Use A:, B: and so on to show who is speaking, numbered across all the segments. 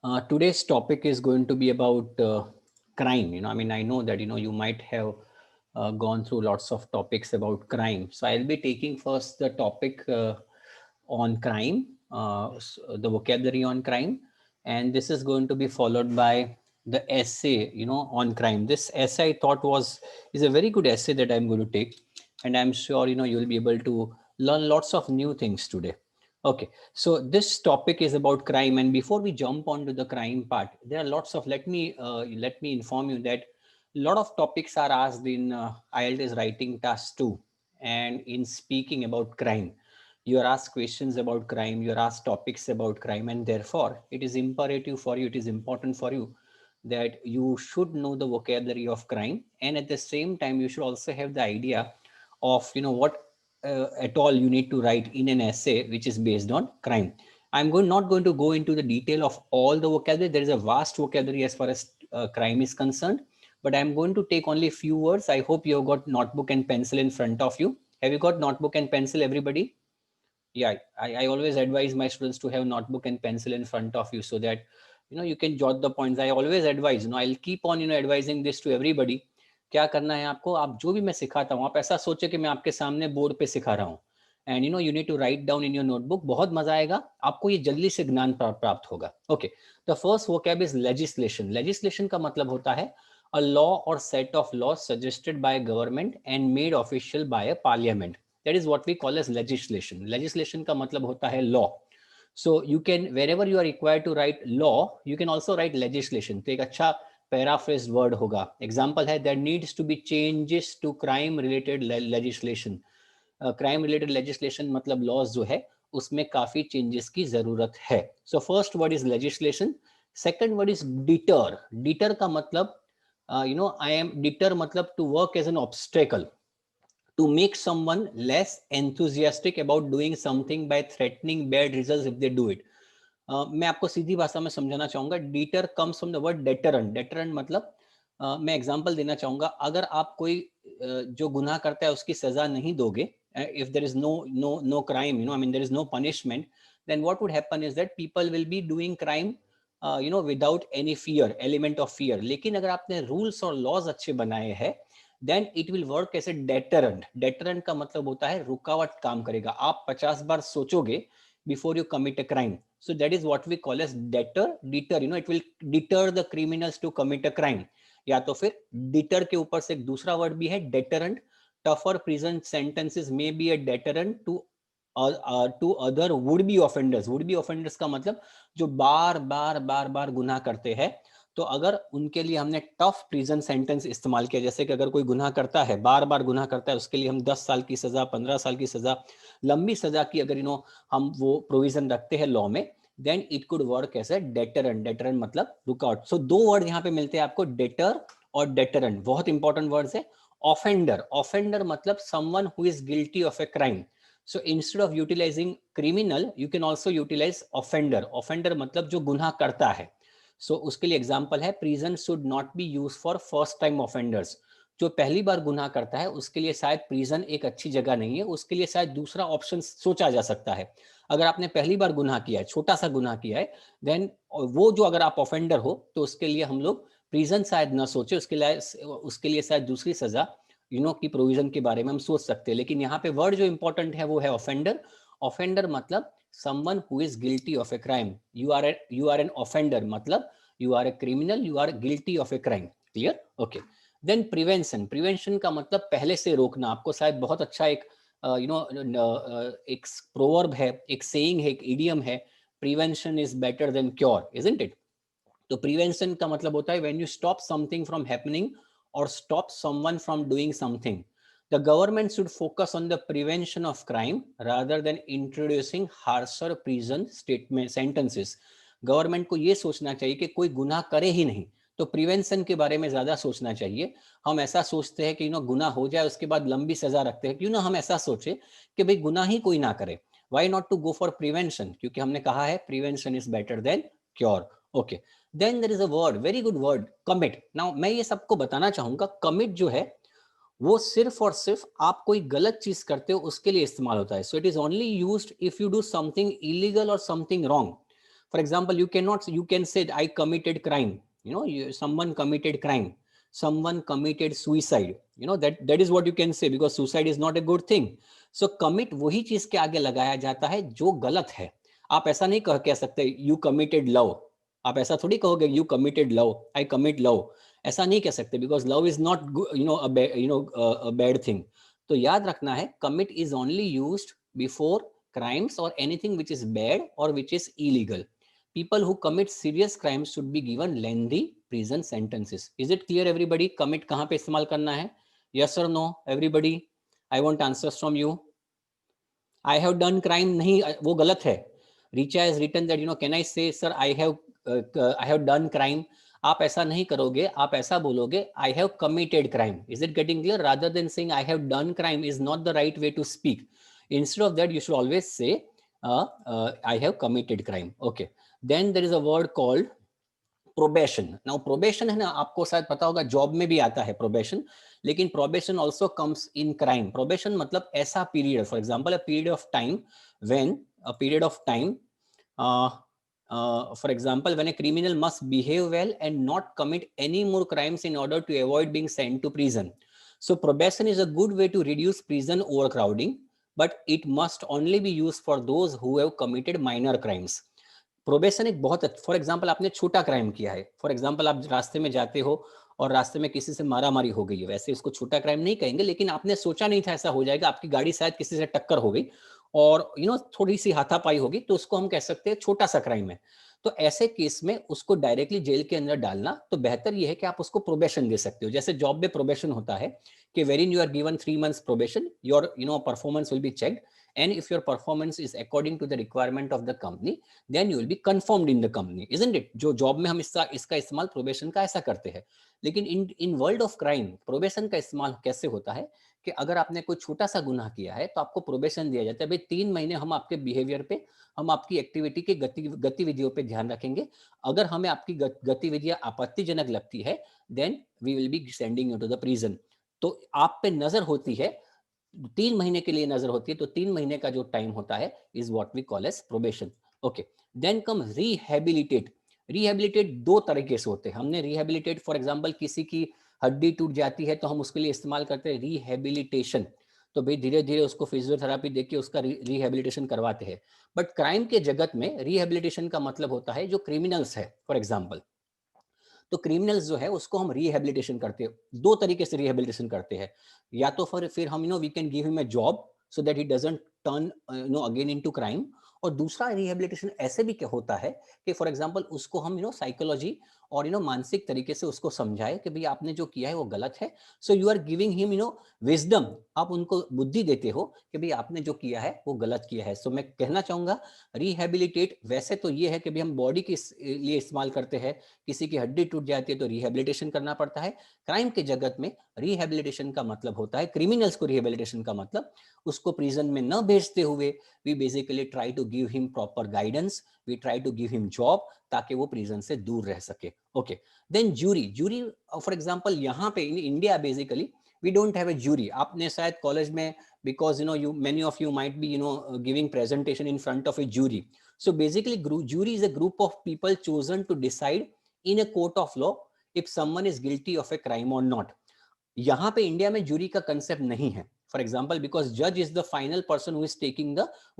A: Today's topic is going to be about crime. I know that you might have gone through lots of topics about crime. So I'll be taking first the topic on crime, the vocabulary on crime, and this is going to be followed by the essay, on crime. This essay I thought is a very good essay that I'm going to take, and I'm sure you'll be able to learn lots of new things today. Okay, so this topic is about crime, and before we jump onto the crime part, there are lots of let me inform you that a lot of topics are asked in IELTS writing task 2, and in speaking about crime, you are asked questions about crime, you are asked topics about crime, and therefore it is imperative for you, it is important for you that you should know the vocabulary of crime, and at the same time you should also have the idea of what at all you need to write in an essay which is based on crime. Not going to go into the detail of all the vocabulary. There is a vast vocabulary as far as crime is concerned, but I'm going to take only a few words. I hope you have got notebook and pencil in front of you. Have you got notebook and pencil, everybody? Yeah, I always advise my students to have notebook and pencil in front of you so that you can jot the points. I always advise, I'll keep on advising this to everybody. क्या करना है आपको, आप जो भी मैं सिखाता हूँ आप ऐसा सोचे कि मैं आपके सामने बोर्ड पे सिखा रहा हूँ, and you need to write down in your notebook. बहुत मजा आएगा आपको, ये जल्दी से ज्ञान प्राप्त होगा. Okay, the first vocab is legislation. Legislation का मतलब होता है a law or set of laws suggested by a government and made official by a parliament. That is what we call as legislation. Legislation का मतलब होता है law. So you can, wherever you are required to write law, you can also write legislation. तो एक अच्छा paraphrased word होगा. Example है, there needs to be changes to crime related legislation. Crime related legislation मतलब laws जो है उसमें काफी changes की जरूरत है. So first word is legislation. Second word is deter. Deter का मतलब I am deter मतलब to work as an obstacle, to make someone less enthusiastic about doing something by threatening bad results if they do it. मैं आपको सीधी भाषा में समझाना चाहूंगा. Deter comes from the word deterrent. Deterrent मतलब मैं example देना चाहूंगा. अगर आप कोई जो गुनाह करता है उसकी सजा नहीं दोगे, if there is no crime, I mean there is no punishment, then what would happen is that people will be doing crime without any fear, element of fear. लेकिन अगर आपने रूल्स और लॉज अच्छे बनाए हैं, then it will work as a deterrent. Deterrent का मतलब होता है रुकावट काम करेगा. आप 50 बार सोचोगे before you commit a crime. So that is what we call as deter. It will deter the criminals to commit a crime. या तो फिर deter के ऊपर से एक दूसरा वर्ड भी है deterrent. Tougher prison sentences may be a deterrent to other would be offenders. would be offenders का मतलब जो बार बार गुनाह करते हैं, तो अगर उनके लिए हमने टफ प्रिजन सेंटेंस इस्तेमाल किया, जैसे कि अगर कोई गुनाह करता है, बार बार गुनाह करता है, उसके लिए हम 10 साल की सजा, 15 साल की सजा, लंबी सजा की अगर हम वो प्रोविजन रखते हैं लॉ में, then it could work as a deterrent. Deterrent मतलब रुकावट. सो दो वर्ड यहाँ पे मिलते हैं आपको, डेटर और डेटरेंट. बहुत इंपॉर्टेंट वर्ड्स है. ऑफेंडर. ऑफेंडर मतलब someone who is guilty of a crime. So instead of utilizing criminal, you can also utilize offender. Offender मतलब जो गुनाह करता है. So उसके लिए एग्जाम्पल है, prison should not B use for first time offenders. जो पहली बार गुनाह करता है उसके लिए शायद प्रिजन एक अच्छी जगह नहीं है, उसके लिए शायद दूसरा ऑप्शन सोचा जा सकता है. अगर आपने पहली बार गुनाह किया है, छोटा सा गुनाह किया है, देन वो जो अगर आप ऑफेंडर हो तो उसके लिए हम लोग प्रिजन शायद ना सोचे, उसके लिए शायद दूसरी सजा की प्रोविजन के बारे में हम सोच सकते हैं. लेकिन यहाँ पे वर्ड जो इंपॉर्टेंट है वो है ऑफेंडर. ऑफेंडर मतलब someone who is guilty of a crime. You are an offender मतलब you are a criminal, you are guilty of a crime. Clear? Okay. Then prevention. Prevention का मतलब पहले से रोकना. आपको शायद बहुत अच्छा एक एक प्रोवर्ब है, एक सेइंग है, एक इडियम है, prevention is better than cure, isn't it? तो प्रिवेंशन का मतलब होता है when you stop something from happening or stop someone from doing something. The government should focus on the prevention of crime rather than introducing harsher prison statement sentences. Government को ये सोचना चाहिए कि कोई गुनाह करे ही नहीं, तो प्रिवेंशन के बारे में ज्यादा सोचना चाहिए. हम ऐसा सोचते हैं कि गुनाह हो जाए उसके बाद लंबी सजा रखते हैं. क्यों ना हम ऐसा सोचे कि भाई गुनाह ही कोई ना करे. Why not to go for prevention? क्योंकि हमने कहा है prevention is better than cure. Okay. Then there is a word, very good word, commit. Now मैं ये सबको बताना चाहूंगा, commit जो है वो सिर्फ और सिर्फ आप कोई गलत चीज करते हो उसके लिए इस्तेमाल होता है. So it is only used if you do something illegal or something wrong. For example, you can say I committed crime, someone committed crime, someone committed suicide, that is what you can say, because suicide is not a good thing. So commit वही चीज के आगे लगाया जाता है जो गलत है. आप ऐसा नहीं कह सकते you committed love. आप ऐसा थोड़ी कहोगे you committed love, I commit love. ऐसा नहीं कह सकते, because love is not a bad thing. तो याद रखना है, commit is only used before crimes or anything which is bad or which is illegal. People who commit serious crimes should be given lengthy prison sentences. Is it clear everybody? Commit कहाँ पे इस्तेमाल करना है? Yes or no everybody? I want answers from you. I have done crime नहीं, वो गलत है. Richa has written that can I say sir I have done crime. आप ऐसा नहीं करोगे, आप ऐसा बोलोगे I have committed crime. Is it getting clear? Rather than saying I have done crime is not the right way to speak. Instead of that you should always say I have committed crime. Okay. Then there is a word called probation. Now probation है ना, आपको शायद पता होगा job में भी आता है probation, लेकिन probation also comes in crime. Probation मतलब ऐसा period, for example a period of time when for example when a criminal must behave well and not commit any more crimes in order to avoid being sent to prison. So probation is a good way to reduce prison overcrowding, but it must only be used for those who have committed minor crimes. Probation एक बहुत, for example आपने छोटा crime किया है, for example आप रास्ते में जाते हो और रास्ते में किसी से मारामारी हो गई है, वैसे इसको छोटा क्राइम नहीं कहेंगे, लेकिन आपने सोचा नहीं था ऐसा हो जाएगा, आपकी गाड़ी शायद किसी से टक्कर हो गई और थोड़ी सी हाथापाई होगी, तो उसको हम कह सकते हैं छोटा सा क्राइम है. तो ऐसे केस में उसको डायरेक्टली जेल के अंदर डालना तो बेहतर ये है कि आप उसको प्रोबेशन दे सकते हो. जैसे जॉब में प्रोबेशन होता है कि wherein you are given 3 months probation, your performance will be checked, and if your performance is according to the requirement of the company, then you will be confirmed in the company, isn't it? जो job में हम इसका इस्तेमाल probation का ऐसा करते हैं. लेकिन in world of crime probation का इस्तेमाल कैसे होता है कि अगर आपने कोई छोटा सा गुनाह किया है तो आपको प्रोबेशन दिया जाता है, भाई 3 महीने हम आपके बिहेवियर पे, हम आपकी एक्टिविटी के गतिविधियों पे ध्यान रखेंगे. अगर हमें आपकी गतिविधियां आपत्तिजनक लगती है, then we will be sending you to the prison. तो आप पे नजर होती है, 3 महीने के लिए नजर होती है, तो 3 महीने का जो टाइम होता है is what we call as probation. Okay. Then come rehabilitate. Rehabilitate 2 तरीके से होते हैं. हमने रिहेबिलिटेट, फॉर एग्जांपल किसी की हड्डी टूट जाती है तो हम उसके लिए इस्तेमाल करते हैं रिहेबिलिटेशन. तो भाई धीरे धीरे उसको फिजियोथेरापी देके उसका रिहेबिलिटेशन करवाते हैं. बट क्राइम के जगत में रिहेबिलिटेशन का मतलब होता है जो क्रिमिनल्स है, फॉर एग्जाम्पल, तो क्रिमिनल्स जो है उसको हम रिहेबिलिटेशन करते हैं. 2 तरीके से रिहेबिलिटेशन करते हैं. या तो फिर हम we can give him a job so that he doesn't turn again into crime. और दूसरा रिहेबिलिटेशन ऐसे भी क्या होता है कि फॉर एग्जांपल उसको हम साइकोलॉजी और मानसिक तरीके से उसको समझाए कि भाई आपने जो किया है वो गलत है. So you are giving him wisdom. आप उनको बुद्धि देते हो कि भाई आपने जो किया है वो गलत किया है. सो मैं कहना चाहूंगा रिहेबिलिटेट वैसे तो ये है कि भाई हम बॉडी के लिए इस्तेमाल करते हैं, किसी की हड्डी टूट जाती है तो रिहेबिलिटेशन करना पड़ता है. क्राइम के जगत में रिहेबिलिटेशन का मतलब होता है, क्रिमिनल्स को रिहेबिलिटेशन का मतलब उसको प्रिजन में न भेजते हुए we basically try to give him proper guidance, we try to give him job ताकि वो प्रिजन से दूर रह सके. Okay. Then jury for example यहाँ पे in India basically we don't have a jury. आपने शायद कॉलेज में, because you many of you might be giving presentation in front of a jury. So basically jury is a group of people chosen to decide in a court of law if someone is guilty of a crime or not. यहाँ पे India में jury का concept नहीं है, for example because जज is the final person who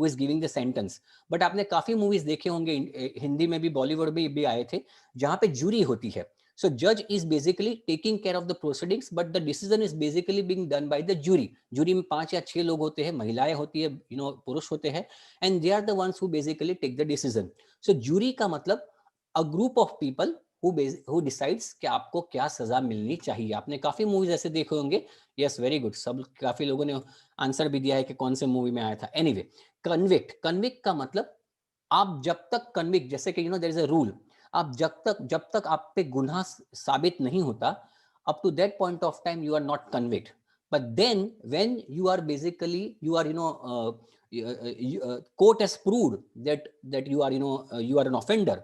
A: is giving the sentence. But आपने काफी movies देखे होंगे, हिंदी में भी बॉलीवुड में भी आए थे, जहां पे जूरी होती है. So judge is basically taking care of the proceedings, but the decision is basically being done by the jury. Jury में 5 या 6 लोग होते हैं, महिलाएं होती है, पुरुष होते हैं, and they are the ones who basically take the decision. So jury का मतलब a group of people who decides कि आपको क्या सजा मिलनी चाहिए. आपने काफी मूवीज ऐसे देखे होंगे. Yes, very good. सब काफी लोगों ने आंसर भी दिया है कि कौन से मूवी में आया था. एनीवे, कन्विक्ट का मतलब आप जब तक कन्विक्ट, जैसे कि देयर इज अ रूल, आप जब तक आप पे गुनाह साबित नहीं होता, up to that point of time you are not convict. But then when you are basically you are court has proved that you are an offender,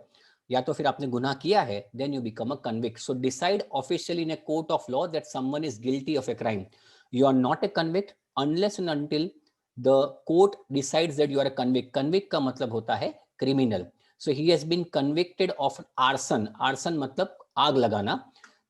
A: या तो फिर आपने गुनाह किया है, then you become a convict. So decide officially in a court of law that someone is guilty of a crime. You are not a convict unless and until the court decides that you are a convict. Convict का मतलब होता है criminal. So he has been convicted of arson. Arson मतलब आग लगाना.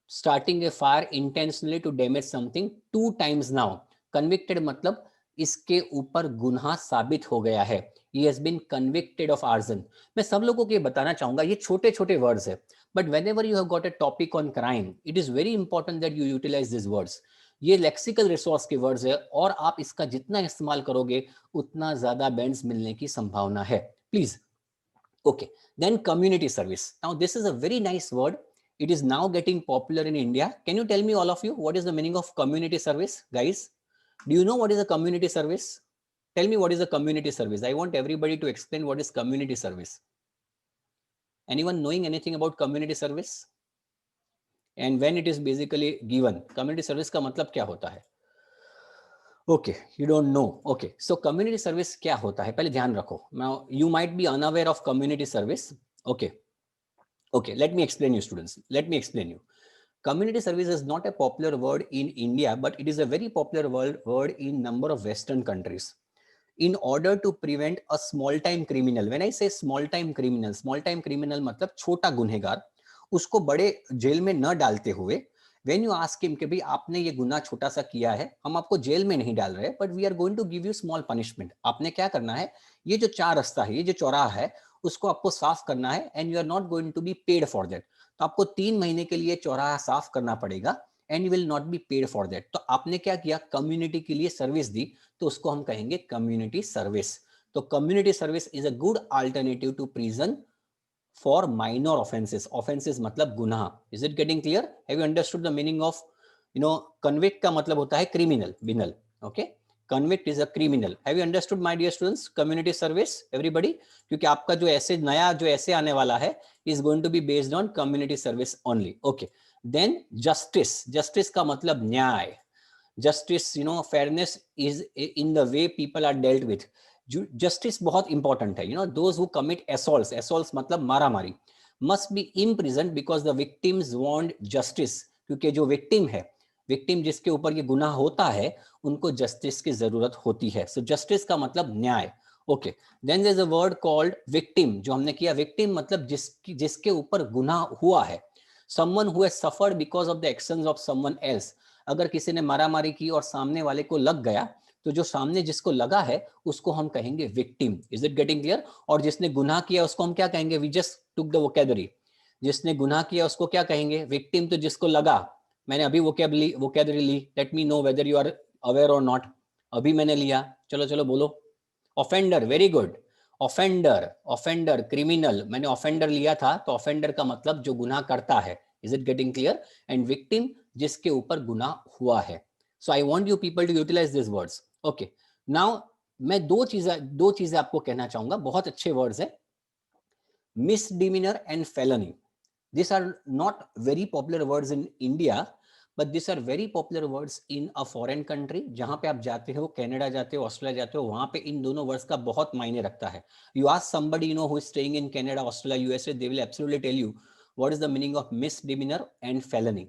A: Starting a fire intentionally to damage something 2 times now. Convicted मतलब इसके ऊपर गुनाह साबित हो गया है. He has been convicted of arson. मैं सब लोगों को ये बताना चाहूंगा, ये छोटे छोटे वर्ड्स है, but whenever you have got a topic on crime, it is very important that you utilize these words. ये लेक्सिकल रिसोर्स के वर्ड्स है और आप इसका जितना इस्तेमाल करोगे उतना ज्यादा बैंड्स मिलने की संभावना है. Please. Okay, then community service. Now this is a very nice word. It is now getting popular in India. Can you tell me, all of you, what is the meaning of community service, guys? Do you know what is a community service? Tell me what is a community service. I want everybody to explain what is community service. Anyone knowing anything about community service? And when it is basically given? Community service का मतलब क्या होता है? Okay, you don't know. Okay, so community service क्या होता है? पहले ध्यान रखो. Now you might be unaware of community service. Okay. Okay, let me explain you, students. Let me explain you. Community service is not a popular word in India, but it is a very popular word in number of Western countries. In order to prevent a small-time criminal, when I say small-time criminal मतलब छोटा गुनहगार, उसको बड़े jail में न डालते हुए, when you ask him कि भाई आपने ये गुनाह छोटा सा किया है, हम आपको जेल में नहीं डाल रहे, but we are going to give you small punishment. आपने क्या करना है, ये जो 4 रास्ता है, ये जो चौराहा है, उसको आपको साफ करना है, and you are not going to be paid for that. तो आपको 3 महीने के लिए चौराहा साफ करना पड़ेगा, and you will not be paid for that. तो आपने क्या किया, कम्युनिटी के लिए सर्विस दी, तो उसको हम कहेंगे कम्युनिटी सर्विस. तो community service is a good alternative to prison for minor offenses. Offenses मतलब गुनाह. Is it getting clear? Have you understood the meaning of, convict का मतलब होता है criminal, binal. Okay? Convict is a criminal. Have you understood, my dear students? Community service, everybody? क्योंकि आपका जो ऐसे नया जो ऐसे आने वाला है is going to be based on community service only. Okay. Then justice. Justice का मतलब न्याय. Justice, fairness is in the way people are dealt with. Justice बहुत इंपॉर्टेंट है. Those who commit assaults, assaults मतलब मारा मारी, must be imprisoned because the victims want justice. क्योंकि जो विक्टिम है, विक्टिम जिसके ऊपर ये गुनाह होता है, उनको जस्टिस की जरूरत होती है. सो जस्टिस का मतलब न्याय. Okay, then there is a word called victim, जो हमने किया. विक्टिम मतलब जिसके ऊपर गुनाह हुआ है. Someone who has suffered because of the actions of someone else. अगर किसी ने मारामारी की और सामने वाले को लग गया, तो जो सामने जिसको लगा है उसको हम कहेंगे victim. Is it getting clear? और जिसने गुनाह किया उसको हम क्या कहेंगे? We just took the vocabulary. जिसने गुनाह किया उसको क्या कहेंगे? विक्टिम. तो जिसको लगा, मैंने अभी वोकैबुलरी ली. Let me know whether you are aware or not. अभी मैंने लिया. चलो चलो बोलो. Offender, very good. Offender, offender, criminal. मैंने ऑफेंडर लिया था, तो ऑफेंडर का मतलब जो गुनाह करता है. Is it getting clear? And victim जिसके ऊपर गुनाह हुआ है. So I want you people to utilize these words. Okay. Now मैं दो चीजें आपको कहना चाहूंगा. बहुत अच्छे वर्ड्स हैं. Misdemeanor and felony. These are not very popular words in India, but these are very popular words in a foreign country. जहां पे आप जाते हो, कनाडा जाते हो, ऑस्ट्रेलिया जाते हो, वहां पे इन दोनों वर्ड्स का बहुत मायने रखता है. You ask somebody who is staying in Canada, Australia, USA, they will absolutely tell you what is the meaning of misdemeanor and felony.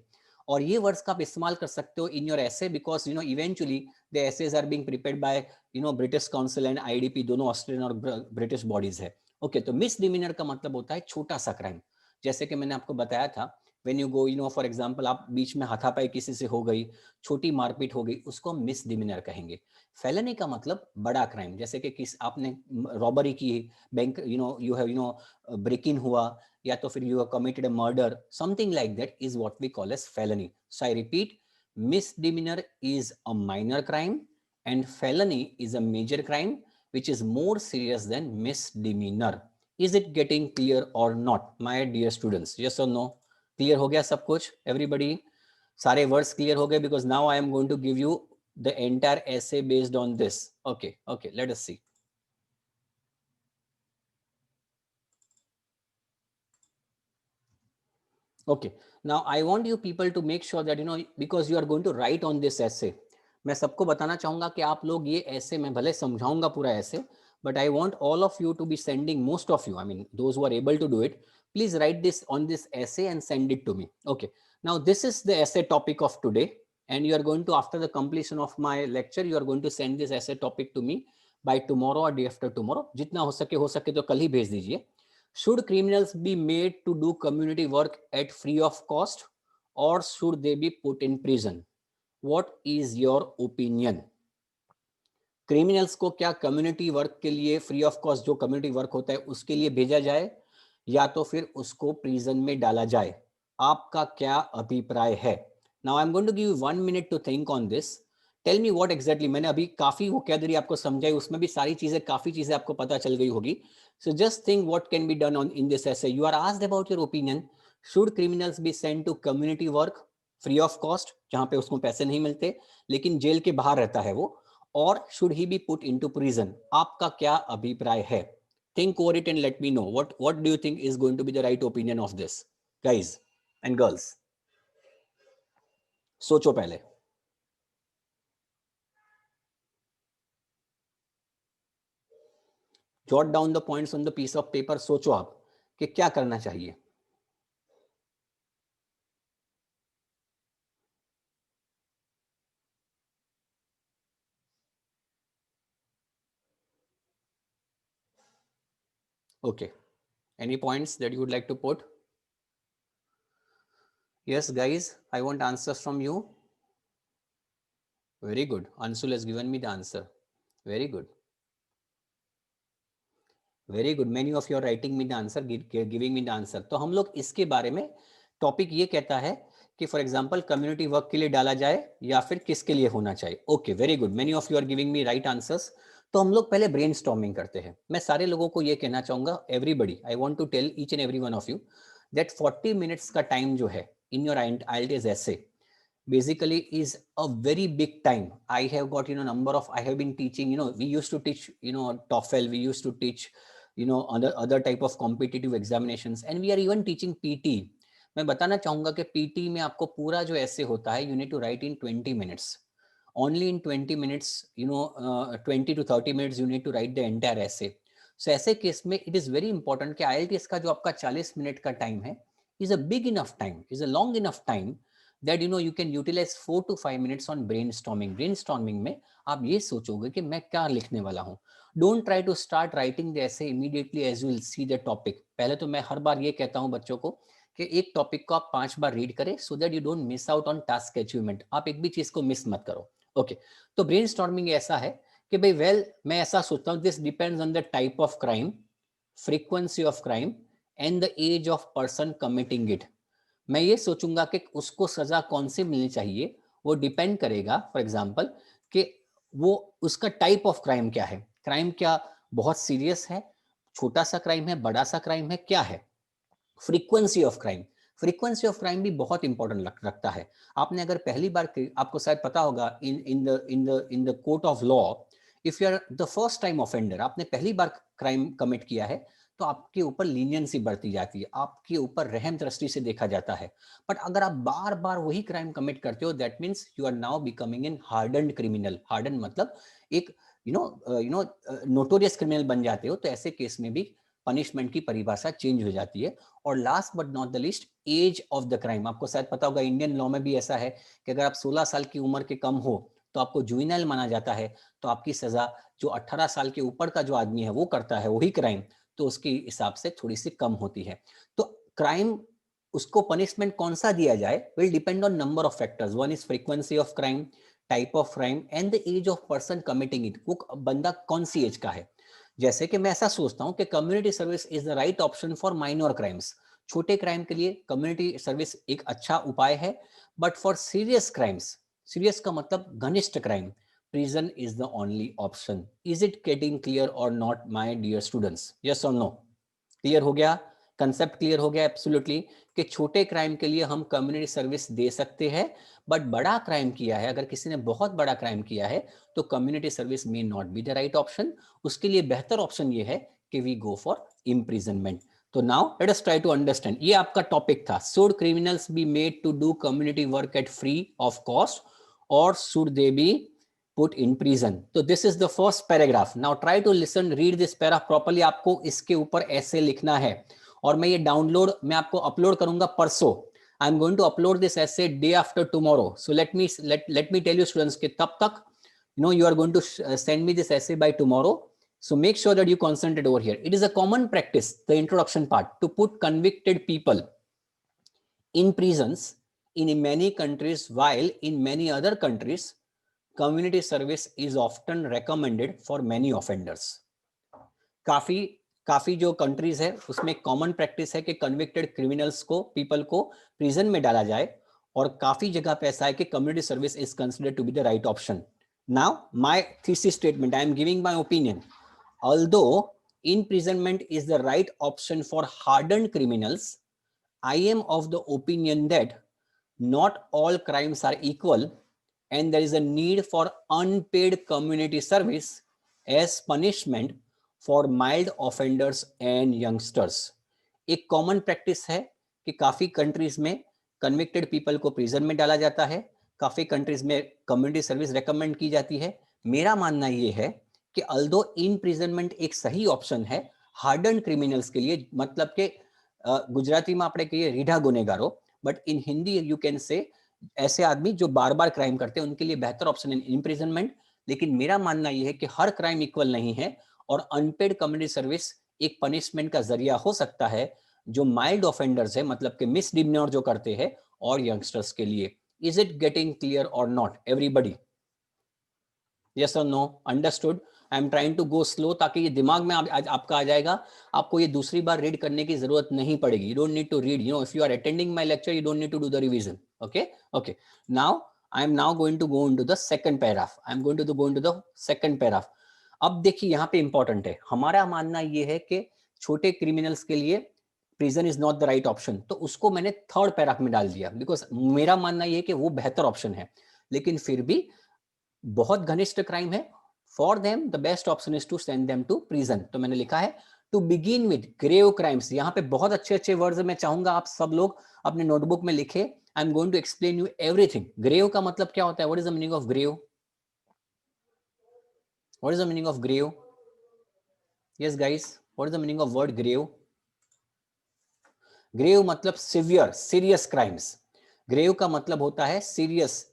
A: और ये वर्ड्स का आप इस्तेमाल कर सकते हो in your essays, because eventually the essays are being prepared by British Council and IDP, दोनों Australian और ब्रिटिश बॉडीज है. ओके, तो मिसडिमीनर का मतलब होता है छोटा सा क्राइम. जैसे कि मैंने आपको बताया था, when you go for example, आप बीच में हाथापाई किसी से हो गई, छोटी मारपीट हो गई, उसको हम मिसडिमीनर कहेंगे. फेलनी का मतलब बड़ा क्राइम, जैसे कि आपने रॉबरी की, bank you have break in हुआ, या तो फिर you have committed a murder, something like that is what we call as felony. So I repeat, misdemeanor is a minor crime and felony is a major crime which is more serious than misdemeanor. Is it getting clear or not, my dear students? Yes or no? Clear हो गया सब कुछ? Everybody, सारे words clear हो गए? Because now I am going to give you the entire essay based on this. Okay, let us see. Okay, now I want you people to make sure that because you are going to write on this essay. मैं सबको बताना चाहूंगा कि आप लोग ये ऐसे, मैं भले समझाऊंगा पूरा ऐसे, but I want all of you to be sending, most of you, I mean those who are able to do it, please write this on this essay and send it to me. Okay, now this is the essay topic of today, and you are going to, after the completion of my lecture, you are going to send this essay topic to me by tomorrow or day after tomorrow. जितना हो सके तो कल ही भेज दीजिए. Should criminals be made to do community work at free of cost, or should they be put in prison? What is your opinion? Criminals को क्या community work के लिए फ्री ऑफ कॉस्ट, जो कम्युनिटी वर्क होता है उसके लिए भेजा जाए, या तो फिर उसको प्रिजन में डाला जाए? आपका क्या अभिप्राय है? Now I am going to give you 1 minute to think on this. Tell me what exactly, मैंने अभी काफी वोकैबुलरी आपको समझाई, उसमें भी काफी चीजें आपको पता चल गई होगी. So just think what can be done on in this essay. You are asked about your opinion. Should criminals be send to community work free of cost, जहां पे उसको पैसे नहीं मिलते लेकिन जेल के बाहर रहता है वो, और should he be put into prison? आपका क्या अभिप्राय है? Think over it and let me know. What do you think is going to be the right opinion of this, guys and girls? सोचो पहले. Jot down the points on the piece of paper. सोचो आप कि क्या करना चाहिए. Okay. Any points that you would like to put? Yes, guys, I want answers from you. Very good. Anshul has given me the answer. Very good. Very good. Many of your writing me the answer, giving me the answer. तो हम लोग इसके बारे में, topic ये कहता है कि फॉर एग्जांपल कम्युनिटी वर्क के लिए डाला जाए या फिर किसके लिए होना चाहिए. Okay, very good. Many of you are giving me right answers. तो हम लोग पहले ब्रेनस्टॉर्मिंग करते हैं. मैं सारे लोगों को ये कहना चाहूंगा, everybody, I want to tell each and every one of you that 40 minutes का टाइम जो है in your IELTS essay basically is a very big time. I have got, number of, I have been teaching, we used to teach, TOEFL, we used to teach, other type of competitive examinations, and we are even teaching PT. मैं बताना चाहूंगा कि PT में आपको पूरा जो ऐसे होता है, you need to write in 20 minutes. Only in 20 minutes, 20 to 30 minutes, you need to write the entire essay. So ऐसे केस में it is very important कि IELTS का जो आपका 40 मिनट का टाइम है is a big enough time, is a long enough time that you can utilize 4 to 5 minutes on brainstorming. Brainstorming में आप ये सोचोगे कि मैं क्या लिखने वाला हूँ. Don't try to start writing the essay immediately as you will see the topic. पहले तो मैं हर बार ये कहता हूँ बच्चों को कि एक टॉपिक को आप 5 बार रीड करें so that you don't miss out on task achievement. आप एक भी चीज को मिस मत करो. ओके, तो ब्रेनस्टॉर्मिंग ऐसा है कि भाई मैं ऐसा सोचता हूँ, this depends on the type of crime, frequency of crime and the age of person committing it. मैं ये सोचूंगा कि उसको सजा कौन सी मिलनी चाहिए, वो डिपेंड करेगा फॉर एग्जांपल कि वो उसका टाइप ऑफ क्राइम क्या है. क्राइम क्या बहुत सीरियस है, छोटा सा क्राइम है, बड़ा सा क्राइम है, क्या है. Frequency of crime, frequency of crime भी बहुत इंपॉर्टेंट रखता है. आपने अगर पहली बार, आपको शायद पता होगा in the court of law, if you are the first time offender, आपने पहली बार क्राइम कमिट किया है, तो आपके ऊपर लीनियंसी बढ़ती जाती है, आपके ऊपर रहम दृष्टि से देखा जाता है. बट अगर आप बार बार वही क्राइम कमिट करते हो, that means you are now becoming an hardened criminal. Harden मतलब एक नोटोरियस क्रिमिनल बन जाते हो. तो ऐसे केस में भी पनिशमेंट की परिभाषा चेंज हो जाती है. और last but not the least, age of the crime. आपको शायद पता होगा इंडियन लॉ में भी ऐसा है कि अगर आप 16 साल की उम्र के कम हो तो आपको जुवेनाइल माना जाता है. तो आपकी सजा जो 18 साल के ऊपर का जो आदमी है वो करता है वही क्राइम, तो उसके हिसाब से थोड़ी सी कम होती है. तो क्राइम, उसको पनिशमेंट कौन सा दिया जाए will depend on number of factors. One is frequency of crime, type of crime and the age of person committing it. वो बंदा कौन सी एज का है. जैसे कि मैं ऐसा सोचता हूं कि community service is the right option for minor crimes. छोटे क्राइम के लिए कम्युनिटी सर्विस एक अच्छा उपाय है. But for serious crimes, serious का मतलब घनिष्ठ crime, prison is the only option. Is it getting clear or not, my dear students? Yes or no? Clear हो गया, कंसेप्ट क्लियर हो गया एब्सोल्युटली, कि छोटे क्राइम के लिए हम कम्युनिटी सर्विस दे सकते हैं. बट बड़ा क्राइम किया है, अगर किसी ने बहुत बड़ा क्राइम किया है, तो community service may not be the right option. उसके लिए बेहतर ऑप्शन ये है कि वी गो फॉर इम्प्रिजनमेंट. तो now let us try to understand. ये आपका टॉपिक था, should criminals be made to do community work at free of cost और should they be put in prison. So this is the first paragraph. Now try to listen, read this paragraph properly. आपको इसके ऊपर ऐसे लिखना है, और मैं ये डाउनलोड, मैं आपको अपलोड करूंगा परसों. I am going to upload this essay day after tomorrow. So let me tell you students कि तब तक you are going to send me this essay by tomorrow, So make sure that you concentrate over here. It is a common practice, the introduction part, to put convicted people in prisons in many countries, while in many other countries, community service is often recommended for many offenders. काफी काफी जो countries है उसमें common practice है कि convicted criminals को, people को prison में डाला जाए, और काफी जगह पे ऐसा है कि community service is considered to be the right option. Now my thesis statement, I am giving my opinion. Although imprisonment is the right option for hardened criminals, I am of the opinion that not all crimes are equal and there is a need for unpaid community service as punishment for mild offenders and youngsters. एक common practice है कि काफी countries में convicted people को prison में डाला जाता है, काफी कंट्रीज में कम्युनिटी सर्विस रेकमेंड की जाती है. मेरा मानना यह है कि अल्दो इम्प्रिजनमेंट एक सही ऑप्शन है हार्डन क्रिमिनल्स के लिए, मतलब के गुजराती में આપણે કહીએ રીઢા ગુનેગારો, but in Hindi you can say ऐसे आदमी जो बार बार क्राइम करते हैं उनके लिए बेहतर ऑप्शन है इम्प्रिजनमेंट. लेकिन मेरा मानना यह है कि हर क्राइम इक्वल नहीं है और अनपेड कम्युनिटी सर्विस एक पनिशमेंट का जरिया हो सकता है जो माइल्ड ऑफेंडर्स है, मतलब कि मिसडिमिनर जो करते हैं, और यंगस्टर्स के लिए. इज इट गेटिंग क्लियर और नॉट एवरीबडी? यस और no? Understood? I am trying to go slow ताकि ये दिमाग में आपका आ जाएगा. आपको ये दूसरी बार रीड करने की जरूरत नहीं पड़ेगी. You don't need to read, you know, if you are attending my lecture you don't need to do the revision. Okay okay. Now I am now going to go into the second paragraph. I am going to go into the second paragraph. अब देखिए यहाँ पे important है, हमारा मानना ये है कि छोटे क्रिमिनल्स के लिए prison is not the right option, तो उसको मैंने थर्ड पैराग्राफ में डाल दिया बिकॉज मेरा मानना ये है कि वो बेहतर ऑप्शन है. लेकिन फिर भी बहुत घनिष्ठ क्राइम है, for them the best option is to send them to prison. तो मैंने लिखा है to begin with grave crimes. यहाँ पे बहुत अच्छे अच्छे वर्ड्स मैं चाहूंगा आप सब लोग अपने नोटबुक में लिखे. I am going to explain you everything. Grave का मतलब क्या होता है? What is the meaning of grave? What is the meaning of grave? Yes guys, what is the meaning of word grave? Grave मतलब severe, serious crimes. Grave का मतलब होता है serious,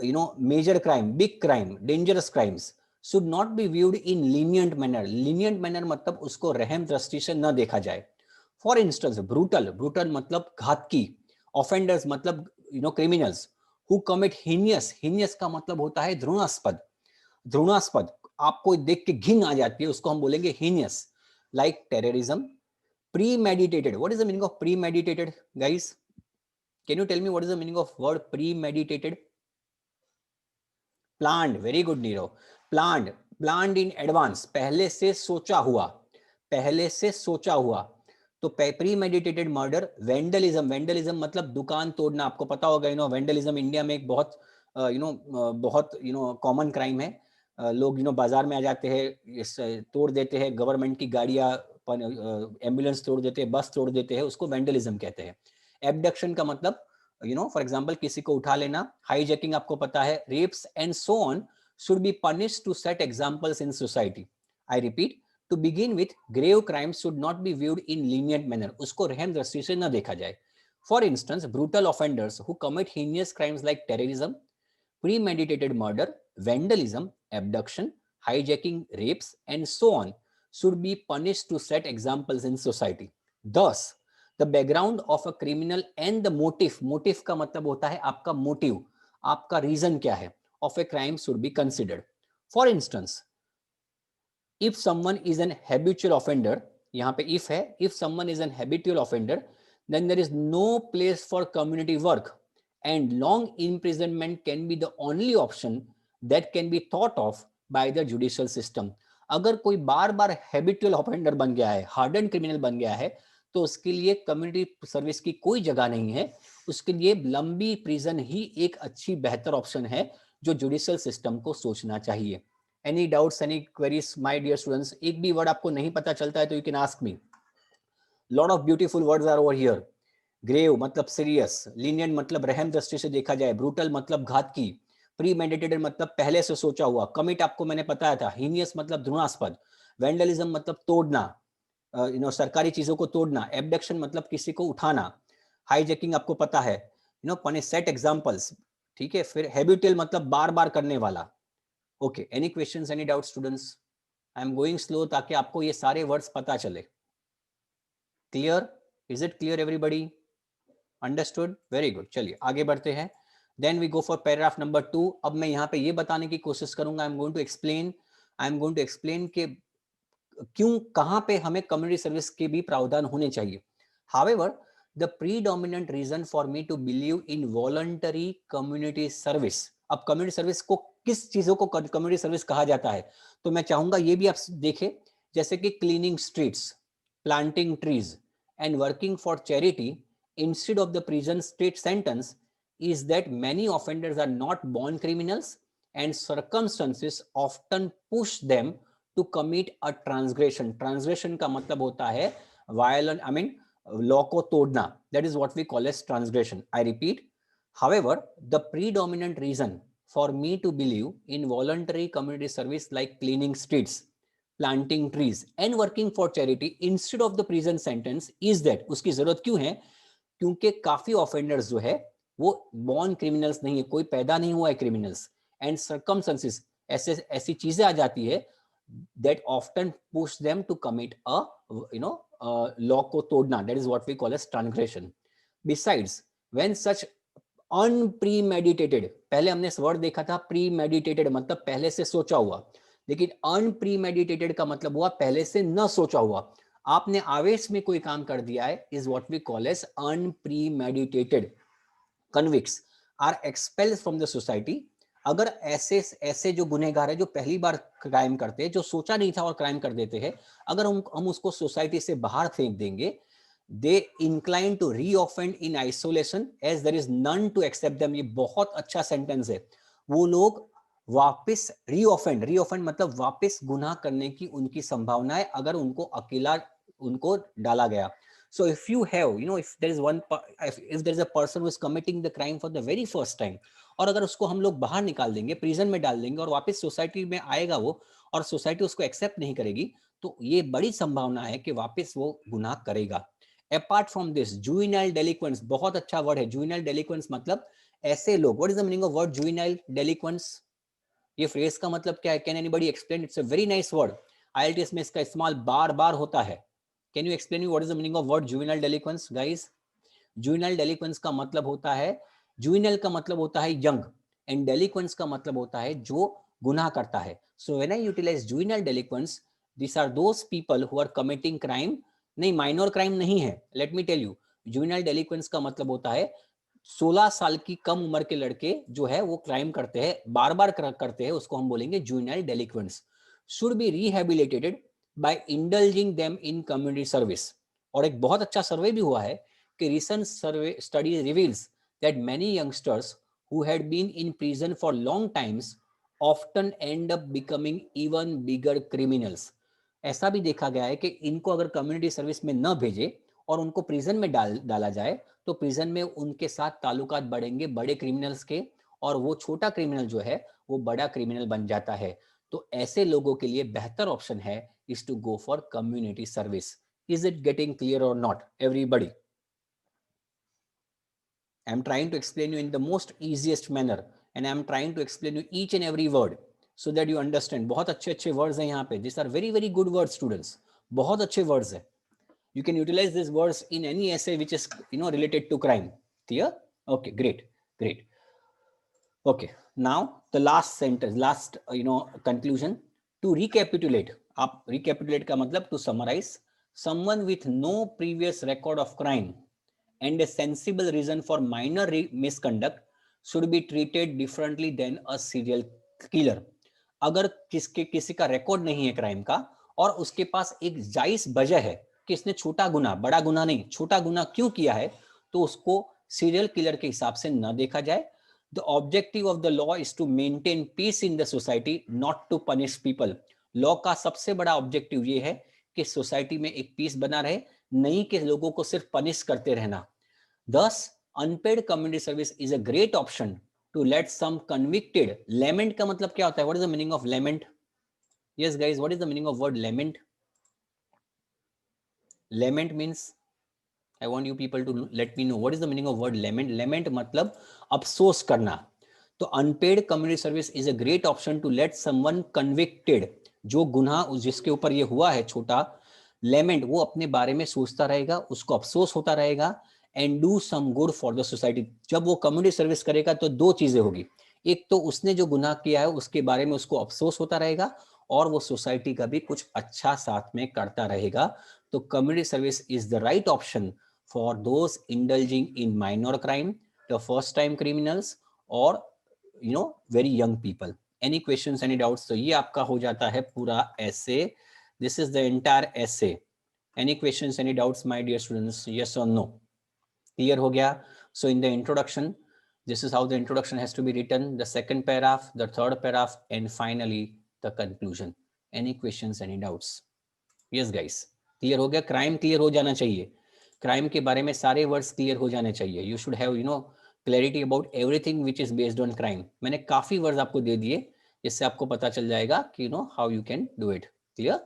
A: you know, major crime, big crime, dangerous crimes should not be viewed in lenient manner. lenient manner मतलब उसको रहम दृष्टि से न देखा जाए. For instance, brutal, brutal मतलब घातकी. offenders मतलब you know criminals who commit heinous, heinous का मतलब होता है घृणास्पद. घृणास्पद आपको देख के घिन आ जाती है, उसको हम बोलेंगे heinous. like terrorism, premeditated. what is the meaning of premeditated, guys? Can you tell me what is the meaning of word premeditated? Planned. Very good Nirav. Planned, planned in advance, पहले से सोचा हुआ, पहले से सोचा हुआ. तो pre meditated murder. Vandalism, vandalism मतलब दुकान तोड़ना. आपको पता होगा यू नो वेंडलिज्म इंडिया में एक बहुत बहुत कॉमन क्राइम है. लोग बाजार में आ जाते हैं, तोड़ देते हैं गवर्नमेंट की गाड़ियां, एम्बुलेंस तोड़ देते हैं, बस तोड़ देते हैं, उसको वेंडलिज्म कहते हैं. एबडक्शन का मतलब फॉर एग्जाम्पल किसी को उठा लेना. हाईजैकिंग आपको पता है. Rapes and so on should be punished to set examples in society. I repeat, to begin with, grave crimes should not be viewed in lenient manner. उसको रहम दृष्टि से न देखा जाए. For instance, brutal offenders who commit heinous crimes like terrorism, premeditated murder, vandalism, abduction, hijacking, rapes, and so on should be punished to set examples in society. Thus, the background of a criminal and the motive, motive का मतलब होता है आपका motive, आपका reason क्या है, of a crime should be considered. For instance, if someone is an habitual offender, यहाँ पे if है, if someone is an habitual offender, then there is no place for community work and long imprisonment can be the only option that can be thought of by the judicial system. अगर कोई बार बार habitual offender बन गया है, harden criminal बन गया है, तो उसके लिए कम्युनिटी सर्विस की कोई जगह नहीं है. उसके लिए लंबी प्रिजन ही एक अच्छी बेहतर ऑप्शन है जो जुडिशियल सिस्टम को सोचना चाहिए. Any doubts, any queries my dear students? एक भी वर्ड आपको नहीं पता चलता है तो you can ask me. Lot of beautiful words are over here. Grave मतलब सीरियस, लीनियंट मतलब रहम दृष्टि से देखा जाए, ब्रूटल मतलब घातकी, प्रीमेडिटेटेड मतलब पहले से सोचा हुआ, कमिट आपको मैंने बताया था, हीनियस मतलब घृणास्पद, वेंडलिज्म मतलब तोड़ना, सरकारी चीजों को तोड़ना, एबडक्शन मतलब किसी को उठाना, हाईजैकिंग आपको पता है, सेट एग्जांपल्स. ठीक है. फिर हैबिचुअल मतलब बार बार करने वाला. Okay, any questions, any doubt students? I am going slow ताकि आपको ये सारे वर्ड्स पता चले. Clear? Is it clear everybody? Understood? Very good. चलिए आगे बढ़ते हैं. Then we go for paragraph number 2. अब मैं यहाँ पे ये बताने की कोशिश करूंगा, I am going to explain कि क्यों, कहां पे हमें कम्युनिटी सर्विस के भी प्रावधान होने चाहिए. However, the predominant reason for me to believe in voluntary community service. अब कम्युनिटी सर्विस को किस चीजों को कम्युनिटी सर्विस कहा जाता है, तो मैं चाहूंगा ये भी आप देखें, जैसे कि cleaning streets, planting trees and working for charity instead of the prison state sentence is that many offenders are not born criminals and circumstances often push them to commit a transgression. Transgression का मतलब होता है violent, I mean law को तोड़ना. That is what we call as transgression. I repeat, however, the predominant reason for me to believe in voluntary community service like cleaning streets, planting trees and working for charity instead of the prison sentence is that, उसकी जरूरत क्यों है, क्योंकि काफी offenders जो है वो born criminals नहीं है, कोई पैदा नहीं हुआ है क्रिमिनल्स, एंड सर्कमस्टेंसेस ऐसी चीजें आ जाती है that often push them to commit a law को तोड़ना. That is what we call as transgression. Besides, when such unpremeditated, पहले हमने इस वर्ड देखा था premeditated मतलब पहले से सोचा हुआ, लेकिन unpremeditated का मतलब हुआ पहले से न सोचा हुआ, आपने आवेश में कोई काम कर दिया है, is what we call as unpremeditated. Convicts are expelled from the society. अगर ऐसे जो गुनहगार है जो पहली बार क्राइम करते हैं, जो सोचा नहीं था और क्राइम कर देते हैं, अगर हम उसको सोसाइटी से बाहर फेंक देंगे, they incline to re-offend in isolation as there is none to accept them. ये बहुत अच्छा सेंटेंस है. वो लोग वापस रीऑफेंड मतलब वापस गुनाह करने की उनकी संभावना है अगर उनको अकेला उनको डाला गया. So if you have, if there is a person who is committing the crime for the very first time, और अगर उसको हम लोग बाहर निकाल देंगे, प्रिजन में डाल देंगे और वापस सोसाइटी में आएगा वो, और सोसाइटी उसको एक्सेप्ट नहीं करेगी, तो ये बड़ी संभावना है कि वापस वो गुनाह करेगा. Apart from this, juvenile delinquents, बहुत अच्छा वर्ड है. जुवेनाइल डेलिक्वेंट्स मतलब ऐसे लोग. What is the meaning of word juvenile delinquents? ये फ्रेज का मतलब क्या है? Can anybody explain? It's a very nice word. IELTS में इसका इस्तेमाल बार बार होता है. Can you explain what is the meaning of word juvenile delinquents guys? Juvenile delinquents का मतलब होता है, जुवेनाइल का मतलब होता है यंग, एंड डेलिक्वेंट्स का मतलब होता है जो गुनाह करता है. So when I utilize juvenile delinquents, this are those people who are committing crime. नहीं, माइनर क्राइम नहीं है. Let me tell you, juvenile delinquents का मतलब होता है 16 साल की कम उम्र के लड़के जो है वो क्राइम करते हैं, बार बार करते हैं, उसको हम बोलेंगे juvenile delinquents. Should be rehabilitated by indulging them in community service. और एक बहुत अच्छा सर्वे भी हुआ है कि recent survey study reveals that many youngsters who had been in prison for long times often end up becoming even bigger criminals. ऐसा भी देखा गया है कि इनको अगर कम्युनिटी सर्विस में न भेजे और उनको प्रिजन में डाला जाए, तो प्रिजन में उनके साथ ताल्लुकात बढ़ेंगे बड़े क्रिमिनल्स के, और वो छोटा क्रिमिनल जो है वो बड़ा क्रिमिनल बन जाता है. तो ऐसे लोगों के लिए बेहतर ऑप्शन है is to go for community service. Is it getting clear or not, everybody? I'm trying to explain you in the most easiest manner, and I'm trying to explain you each and every word so that you understand. बहुत अच्छे words हैं यहाँ पे. These are very very good words, students. बहुत अच्छे words हैं. You can utilize these words in any essay which is related to crime. Clear? Okay, great. Okay, now the last sentence, last conclusion. To recapitulate, आप recapitulate का मतलब to summarize. Someone with no previous record of crime and a sensible reason for minor misconduct should be treated differently than a serial killer. अगर किसी का record नहीं है crime का और उसके पास एक जायज वजह है कि इसने छोटा गुना, बड़ा गुना नहीं, छोटा गुना क्यों किया है, तो उसको सीरियल किलर के हिसाब से न देखा जाए. The objective of the law is to maintain peace in the society, not to punish people. Law का सबसे बड़ा ऑब्जेक्टिव ये है कि सोसाइटी में एक पीस बना रहे, नहीं कि लोगों को सिर्फ पनिश करते रहना. Thus, unpaid community service is a great option to let some convicted. Lament का मतलब क्या होता है? What is the meaning of lament? Yes, guys, what is the meaning of word lament? Lament means, I want you people to let me know what is the meaning of word lament. Lament मतलब अफसोस करना. तो unpaid community service is a great option to let someone convicted. जो गुनाह जिसके ऊपर ये हुआ है छोटा लेमेंट, वो अपने बारे में सोचता रहेगा, उसको अफसोस होता रहेगा, and do some good for the society. जब वो कम्युनिटी सर्विस करेगा तो दो चीजें होगी, एक तो उसने जो गुनाह किया है उसके बारे में उसको अफसोस होता रहेगा, और वो सोसाइटी का भी कुछ अच्छा साथ में करता रहेगा। तो community service is the right option for those indulging in minor crime, the first time criminals, और very young people. Any questions, any doubts? तो ये आपका हो जाता है पूरा essay. This is the entire essay. Any questions, any doubts my dear students? Yes और no? Clear हो गया? So in the introduction, this is how the introduction has to be written, the second paragraph, the third paragraph, and finally the conclusion. Any questions, any doubts? Yes guys, clear हो गया? Crime clear हो जाना चाहिए, crime के बारे में सारे words clear हो जाने चाहिए। You should have clarity about everything which is based on crime. मैंने काफी वर्ड्स आपको दे दिए जिससे आपको पता चल जाएगा कि how you can do it. Clear?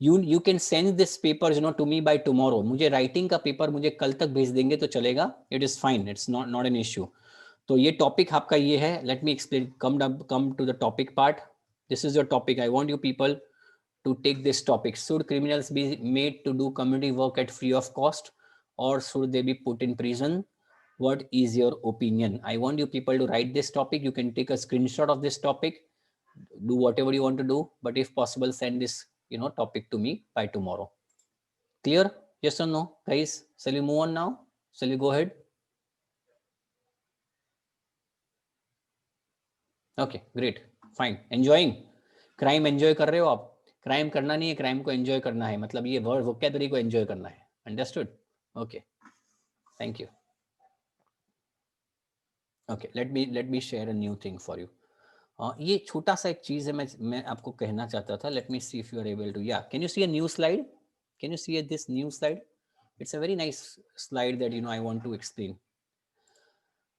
A: you can send this papers to me by tomorrow। मुझे राइटिंग का पेपर मुझे कल तक भेज देंगे तो चलेगा, it is fine, it's not an issue. तो ये टॉपिक आपका ये है। Let me explain, come to the topic part. This is your topic. I want you people to take this topic. Should criminals be made to do community work at free of cost, or should they be put in prison? What is your opinion? I want you people to write this topic. You can take a screenshot of this topic, do whatever you want to do, but if possible send this topic to me by tomorrow. Clear? Yes or no guys? Shall we move on now? Shall we go ahead? Okay, great, fine. Enjoying crime? enjoy कर रहे हो आप? Crime करना नहीं है, crime को enjoy करना है, मतलब ये वर्ड वोकैबुलरी को एंजॉय करना है। Understood? Okay, thank you. Okay, let me share a new thing for you. ये छोटा सा एक चीज है, मैं आपको कहना चाहता था। Let me see if you are able to, या can you see a new slide? Can you see this new slide? It's a very nice slide that I want to explain.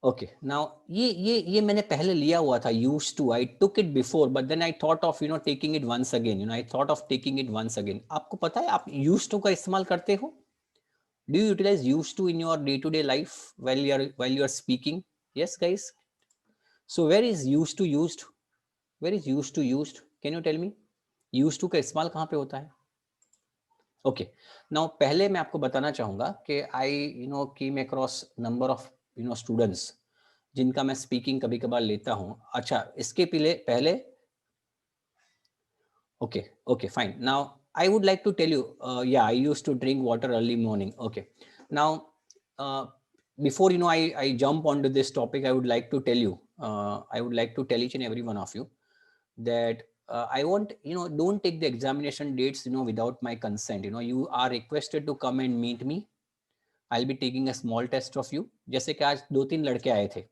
A: Okay, now ये मैंने पहले लिया हुआ था, used to. I took it before, but then I thought of taking it once again. I thought of taking it once again. आपको पता है आप यूज्ड टू का इस्तेमाल करते हो? Do you utilize used to in your day to day life while you are speaking? Yes guys? So where is used to used? Where is used to used? Can you tell me? used to का इस्तेमाल कहाँ पे होता है? Okay, now पहले मैं आपको बताना चाहूंगा कि I came across number of students जिनका मैं स्पीकिंग कभी कभार लेता हूं। अच्छा, इसके पहले okay, fine. Now I would like to tell you, yeah, I used to drink water early morning. Okay, now before I jump onto this topic, I would like to tell you, I would like to tell each and every one of you that I want, don't take the examination dates without my consent. You are requested to come and meet me. I'll be taking a small test of you. जैसे कि आज 2-3 लड़के आए थे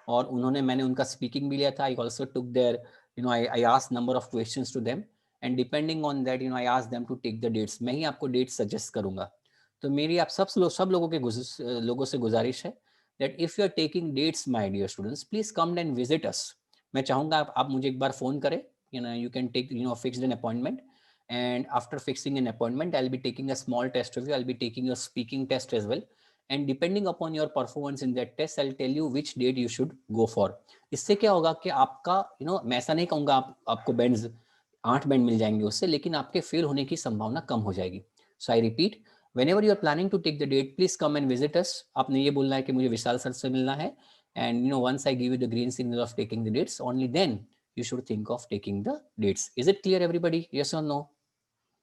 A: और मैंने उनका speaking भी लिया था। I also took there, I asked number of questions to them, and depending on that I asked them to take the dates. मैं ही आपको डेट्स सजेस्ट करूंगा। तो मेरी आप सब लोगों से गुजारिश है that if you are taking dates my dear students, please come and visit us. मैं चाहूंगा आप मुझे एक बार फोन करें, you can take fixed an appointment, and after fixing an appointment I'll be taking a small test of you. I'll be taking your speaking test as well, and depending upon your performance in that test I'll tell you which date you should go for. इससे क्या होगा कि आपका मैं ऐसा नहीं कहूँगा आपको बैंड्स 8 बैंड मिल जाएंगे उससे, लेकिन आपके फेल होने की संभावना कम हो जाएगी। So I repeat, whenever you are planning to take the date, please come and visit us. आपने ये बोलना है कि मुझे विशाल सर से मिलना है, and once I give you the green signal of taking the dates, only then you should think of taking the dates. Is it clear everybody? Yes or no?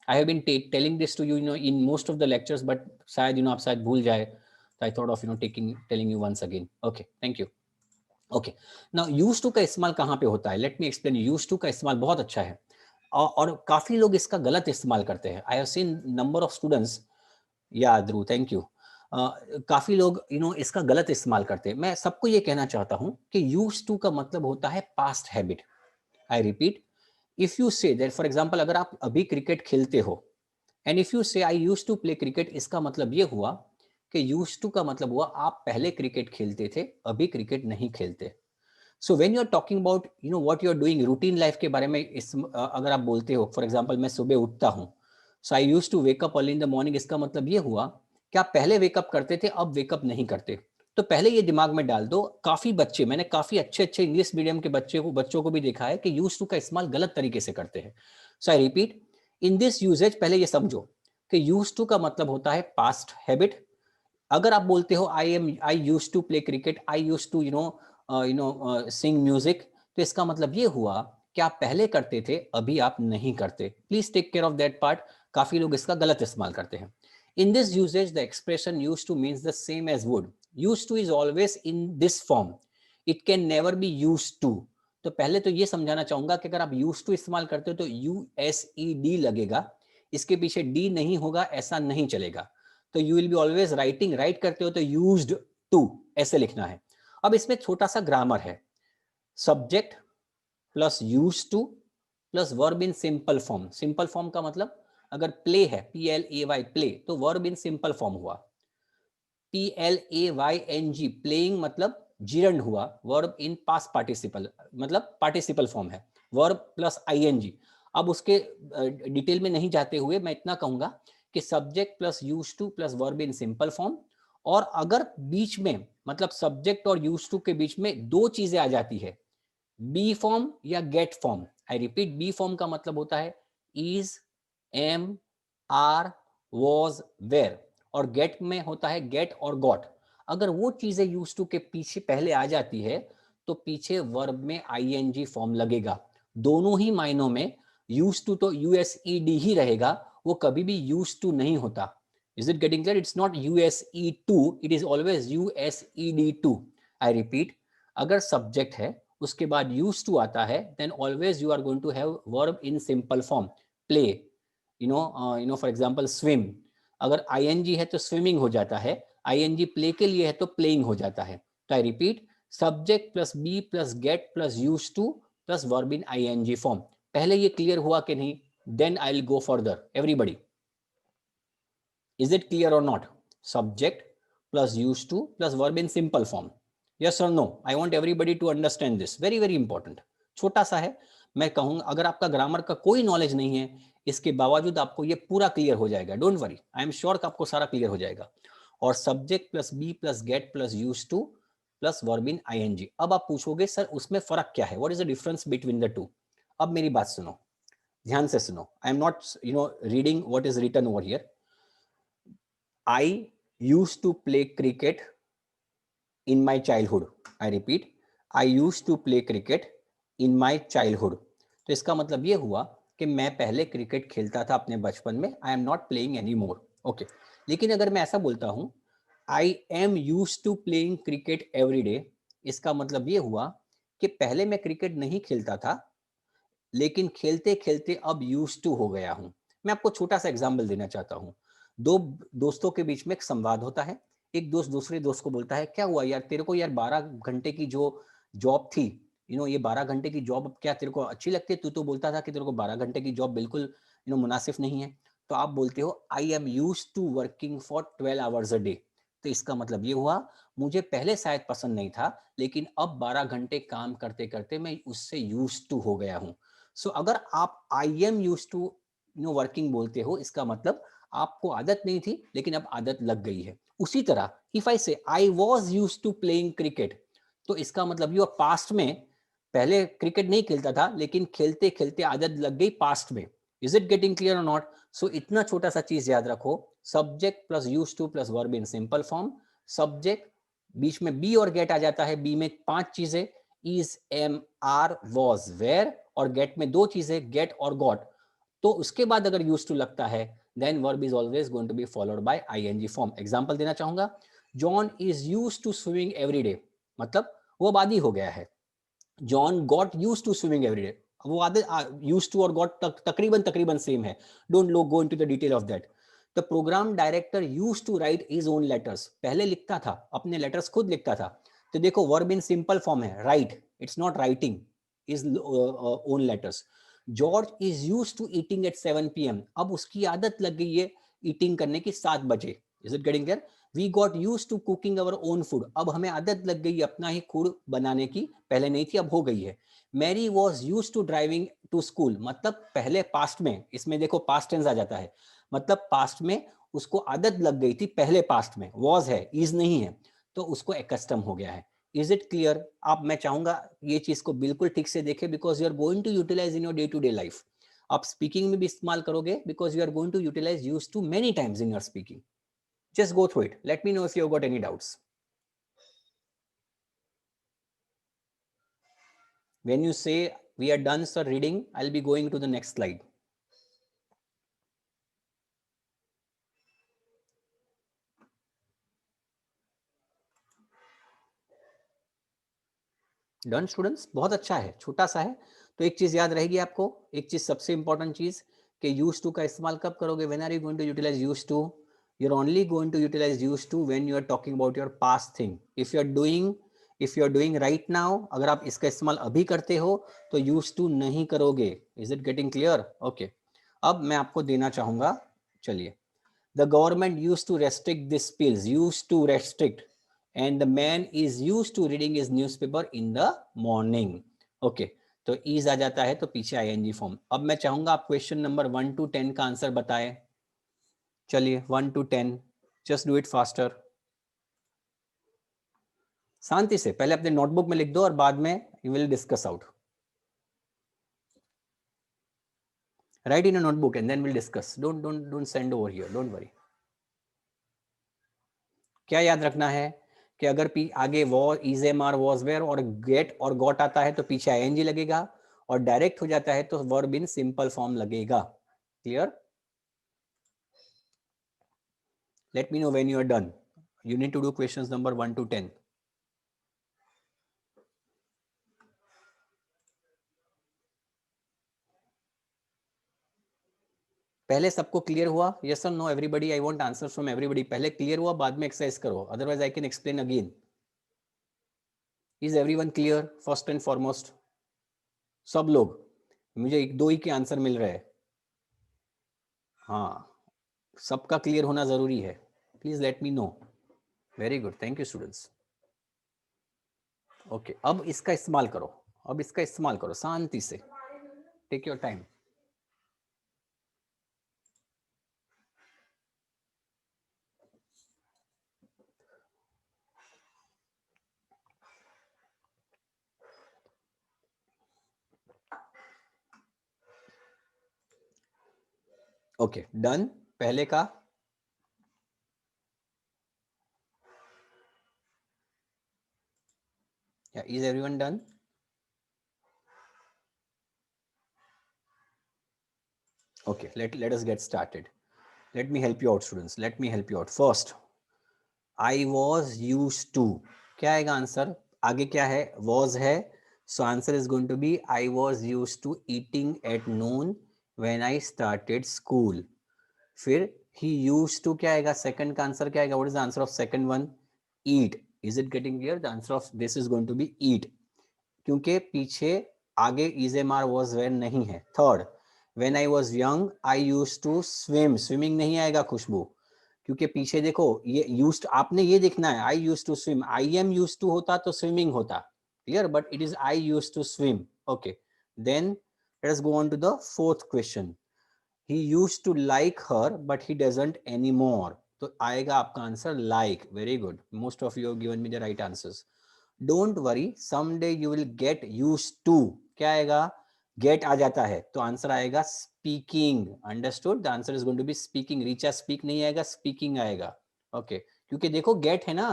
A: I have been telling this to you, in most of the lectures, but शायद आप शायद भूल जाए, so I thought of telling you once again. Okay, thank you. Okay, now used to का इस्तेमाल कहाँ पे होता है? Let me explain. Used to का इस्तेमाल बहुत अच्छा है और काफी लोग इसका गलत इस्तेमाल करते हैं। I have seen number of students, yeah Dhruv, thank you. काफी लोग इसका गलत इस्तेमाल करते हैं। मैं सबको ये कहना चाहता हूँ कि used to का मतलब होता है past habit. I repeat, if you say that, for example, अगर आप अभी क्रिकेट खेलते हो, and if you say I used to play cricket, इसका मतलब ये हुआ कि used to का मतलब हुआ आप पहले क्रिकेट खेलते थे, अभी क्रिकेट नहीं खेलते। So when you are talking about what you are doing routine life के बारे में अगर आप बोलते हो, for example मैं सुबह उठता हूँ, so I used to wake up early in the morning, इसका मतलब ये हुआ कि आप पहले वेकअप करते थे, अब वेकअप नहीं करते। तो पहले ये दिमाग में डाल दो, काफी बच्चे, मैंने काफी अच्छे अच्छे इंग्लिश मीडियम के बच्चों को भी देखा है कि यूज टू का इस्तेमाल गलत तरीके से करते हैं। So I repeat, in this usages पहले ये समझो कि यूज टू का मतलब होता है पास्ट हैबिट। अगर आप बोलते हो I use to play cricket, I use to sing music, तो इसका मतलब ये हुआ कि आप पहले करते थे, अभी आप नहीं करते। Please take care of that part. काफी लोग इसका गलत इस्तेमाल करते हैं। In this usages the expression use to means the same as would. Use to is always in this form, it can never be use to. तो पहले तो ये समझाना चाहूंगा कि अगर आप यूज टू इस्तेमाल करते हो तो USED लगेगा, इसके पीछे डी नहीं होगा, ऐसा नहीं चलेगा। तो you will be always writing, right करते हो तो यूज्ड टू ऐसे लिखना है। अब इसमें छोटा सा ग्रामर है, subject plus use to plus verb in simple form. Simple form का मतलब अगर प्ले है, PLAY प्ले, तो वर्ब इन सिंपल फॉर्म हुआ। PLAYNG प्लेइंग मतलब जिरंड हुआ, वर्ब इन पास्ट पार्टिसिपल मतलब पार्टिसिपल फॉर्म है, वर्ब प्लस ING। अब उसके डिटेल में नहीं जाते हुए मैं इतना कहूंगा कि subject plus use to plus verb in simple form. और अगर बीच में मतलब सब्जेक्ट और यूज टू के बीच में दो चीजें आ जाती है, बी फॉर्म या get form. I repeat, be form का मतलब होता है is, am, are, was, were, और गेट में होता है गेट और गॉट। अगर वो चीजें यूज टू के पीछे पहले आ जाती है तो पीछे वर्ब में ING फॉर्म लगेगा। दोनों ही मायनों में यूज टू तो USED ही रहेगा, वो कभी भी यूज टू नहीं होता। Is it getting clear? It's not USE2, it is always USED2। I repeat, अगर सब्जेक्ट है उसके बाद यूज टू आता है, then always you are going to have verb in simple form. Play, for example swim, अगर ING है तो swimming हो जाता है, ING प्ले के लिए है तो प्लेइंग हो जाता है। तो I repeat, subject plus be plus get plus use to plus verb in ING form. पहले ये क्लियर हुआ कि नहीं? Then I will go further. Everybody, is it clear or not? Subject plus used to plus verb in simple form. Yes or no? I want everybody to understand this. Very very important. छोटा सा है, मैं कहूंगा अगर आपका grammar का कोई knowledge नहीं है, इसके बावजूद आपको ये पूरा क्लियर हो जाएगा। Don't worry, I am sure कि आपको सारा क्लियर हो जाएगा। और subject plus be plus get plus use to plus verb in ING। अब आप पूछोगे सर उसमें फर्क क्या है, what is the difference between the two? अब मेरी बात सुनो, ध्यान से सुनो। I am not reading what is written over here. I used to play cricket in my childhood. I repeat, I used to play cricket in my childhood. तो इसका मतलब ये हुआ कि मैं पहले क्रिकेट खेलता था अपने बचपन में। I am not playing any more. Okay, लेकिन अगर मैं ऐसा बोलता हूं I am use to playing cricket every day, इसका मतलब ये हुआ कि पहले मैं क्रिकेट नहीं खेलता था, लेकिन खेलते खेलते अब यूज टू हो गया हूं। मैं आपको छोटा सा एग्जाम्पल देना चाहता हूं। दो दोस्तों के बीच में एक संवाद होता है। एक दोस्त दूसरे दोस्त को बोलता है, क्या हुआ यार, तेरे को यार 12 घंटे की जो जॉब थी, ये 12 घंटे की जॉब क्या तेरे को अच्छी लगती है? तू तो बोलता था कि तेरे को 12 घंटे की जॉब बिल्कुल मुनासिब नहीं है। तो आप बोलते हो I am use to working for 12 hours a day. तो इसका मतलब ये हुआ, मुझे पहले शायद पसंद नहीं था, लेकिन अब 12 घंटे काम करते करते मैं उससे यूज टू हो गया हूं। सो अगर आप I am use to working बोलते हो, इसका मतलब आपको आदत नहीं थी लेकिन अब आदत लग गई है। उसी तरह if I say I was used to playing cricket, तो इसका मतलब यू पास्ट में पहले क्रिकेट नहीं खेलता था, लेकिन खेलते खेलते आदत लग गई पास्ट में। इज इट गेटिंग क्लियर और नॉट? सो इतना छोटा सा चीज याद रखो, subject plus used to plus verb in simple form. Subject बीच में बी और गेट आ जाता है, बी में 5 चीजें, is, am, are, was, were, और गेट में 2 चीजें, गेट और गॉट। तो उसके बाद अगर यूज टू लगता है, then verb is always going to be followed by ING form. Example देना चाहूंगा, John is use to swimming every day, मतलब वो अब आदी हो गया है। John got use to swimming every day, वो आदत, यूज टू और गॉट तकरीबन तकरीबन सेम है। Don't go into the detail of that. The program director use to write his own letters, पहले लिखता था, अपने लेटर्स खुद लिखता था। तो देखो वर्ब इन सिंपल फॉर्म है, right, it's not writing is own letters. George is use to eating at 7 PM, अब उसकी आदत लग गई है ईटिंग करने की 7 बजे। Is it getting there? We got use to cooking our own food, अब हमें आदत लग गई अपना ही फूड बनाने की, पहले नहीं थी अब हो गई है। Mary was use to driving to school, मतलब पहले पास्ट में, इसमें देखो पास्ट टेंस आ जाता है, मतलब पास्ट में उसको आदत लग गई थी, पहले पास्ट में, वॉज है, इज नहीं है। तो उसको एकस्टम हो गया है। Is it clear? आप, मैं चाहूंगा ये चीज को बिल्कुल ठीक से देखें, because you are going to utilize in your day to day life. आप स्पीकिंग में भी इस्तेमाल करोगे, because you are going to utilize use to many times in your speaking. Just go through it, let me know if you got any doubts. When you say we are done sir reading, I'll be going to the next slide. Done students, बहुत अच्छा है, छोटा सा है। तो एक चीज याद रहेगी आपको, एक चीज सबसे इंपॉर्टेंट चीज, कि यूज टू का इस्तेमाल कब करोगे? When are you going to utilize use to? You are only going to utilize use to when you are talking about your past thing. If you are doing right now, अगर आप इसका इस्तेमाल अभी करते हो तो यूज टू नहीं करोगे। Is it getting clear? Okay, अब मैं आपको देना चाहूंगा, चलिए, the government used to restrict these pills, used to restrict, and the man is used to reading his newspaper in the morning. Okay, तो is आ जाता है तो पीछे ing फॉर्म। अब मैं चाहूंगा आप क्वेश्चन नंबर 1 to 10 का आंसर बताएं। चलिए 1 to 10, just do it faster. शांति से पहले अपने नोटबुक में लिख दो और बाद में you will discuss out. Write in a notebook and then will discuss. Don't send over here, don't worry. क्या याद रखना है कि अगर आगे war, is am are, was were और गेट और गॉट आता है तो पीछे आईएनजी लगेगा, और डायरेक्ट हो जाता है तो वर्ब इन सिंपल फॉर्म लगेगा। Clear? Let me know when you are done. You need to do questions number 1 to 10। पहले सबको क्लियर हुआ? यस और no everybody? I want answers from everybody. पहले क्लियर हुआ, बाद में एक्सरसाइज करो, otherwise I can explain again. Is everyone clear first and foremost? सब लोग? मुझे एक दो ही के आंसर मिल रहे हैं। हाँ, सबका क्लियर होना जरूरी है। Please let me no. Very good, thank you students. Okay, अब इसका इस्तेमाल करो, अब इसका इस्तेमाल करो शांति से। Take your time. Okay, done. पहले का is everyone done? Okay, let us get started. Let me help you out students, let me help you out. First, I was used to, क्या आएगा आंसर? आगे क्या है? was है, so answer is going to be I was used to eating at noon when I started school. फिर he used to क्या आएगा? second का आंसर क्या आएगा? what is the answer of second one? eat. Is it getting clear? The answer of this is going to be eat, क्योंकि पीछे आगे is am are was were नहीं है। Third, when I was young I used to swim, swimming नहीं आएगा खुशबू, क्योंकि पीछे देखो ये यूज्ड, आपने ये देखना है, I used to swim, I am used to होता तो स्विमिंग होता। Clear? But it is I used to swim. Okay, then let us go on to the fourth question. he used to like her but he doesn't anymore, तो आएगा आपका answer like. Very good, most of you have given me the right answers. Don't worry, someday you will get used to, क्या आएगा? get आ जाता है तो answer आएगा speaking. Understood? The answer is going to be speaking. Richa speak नहीं आएगा, speaking आएगा। okay, क्योंकि देखो get है ना,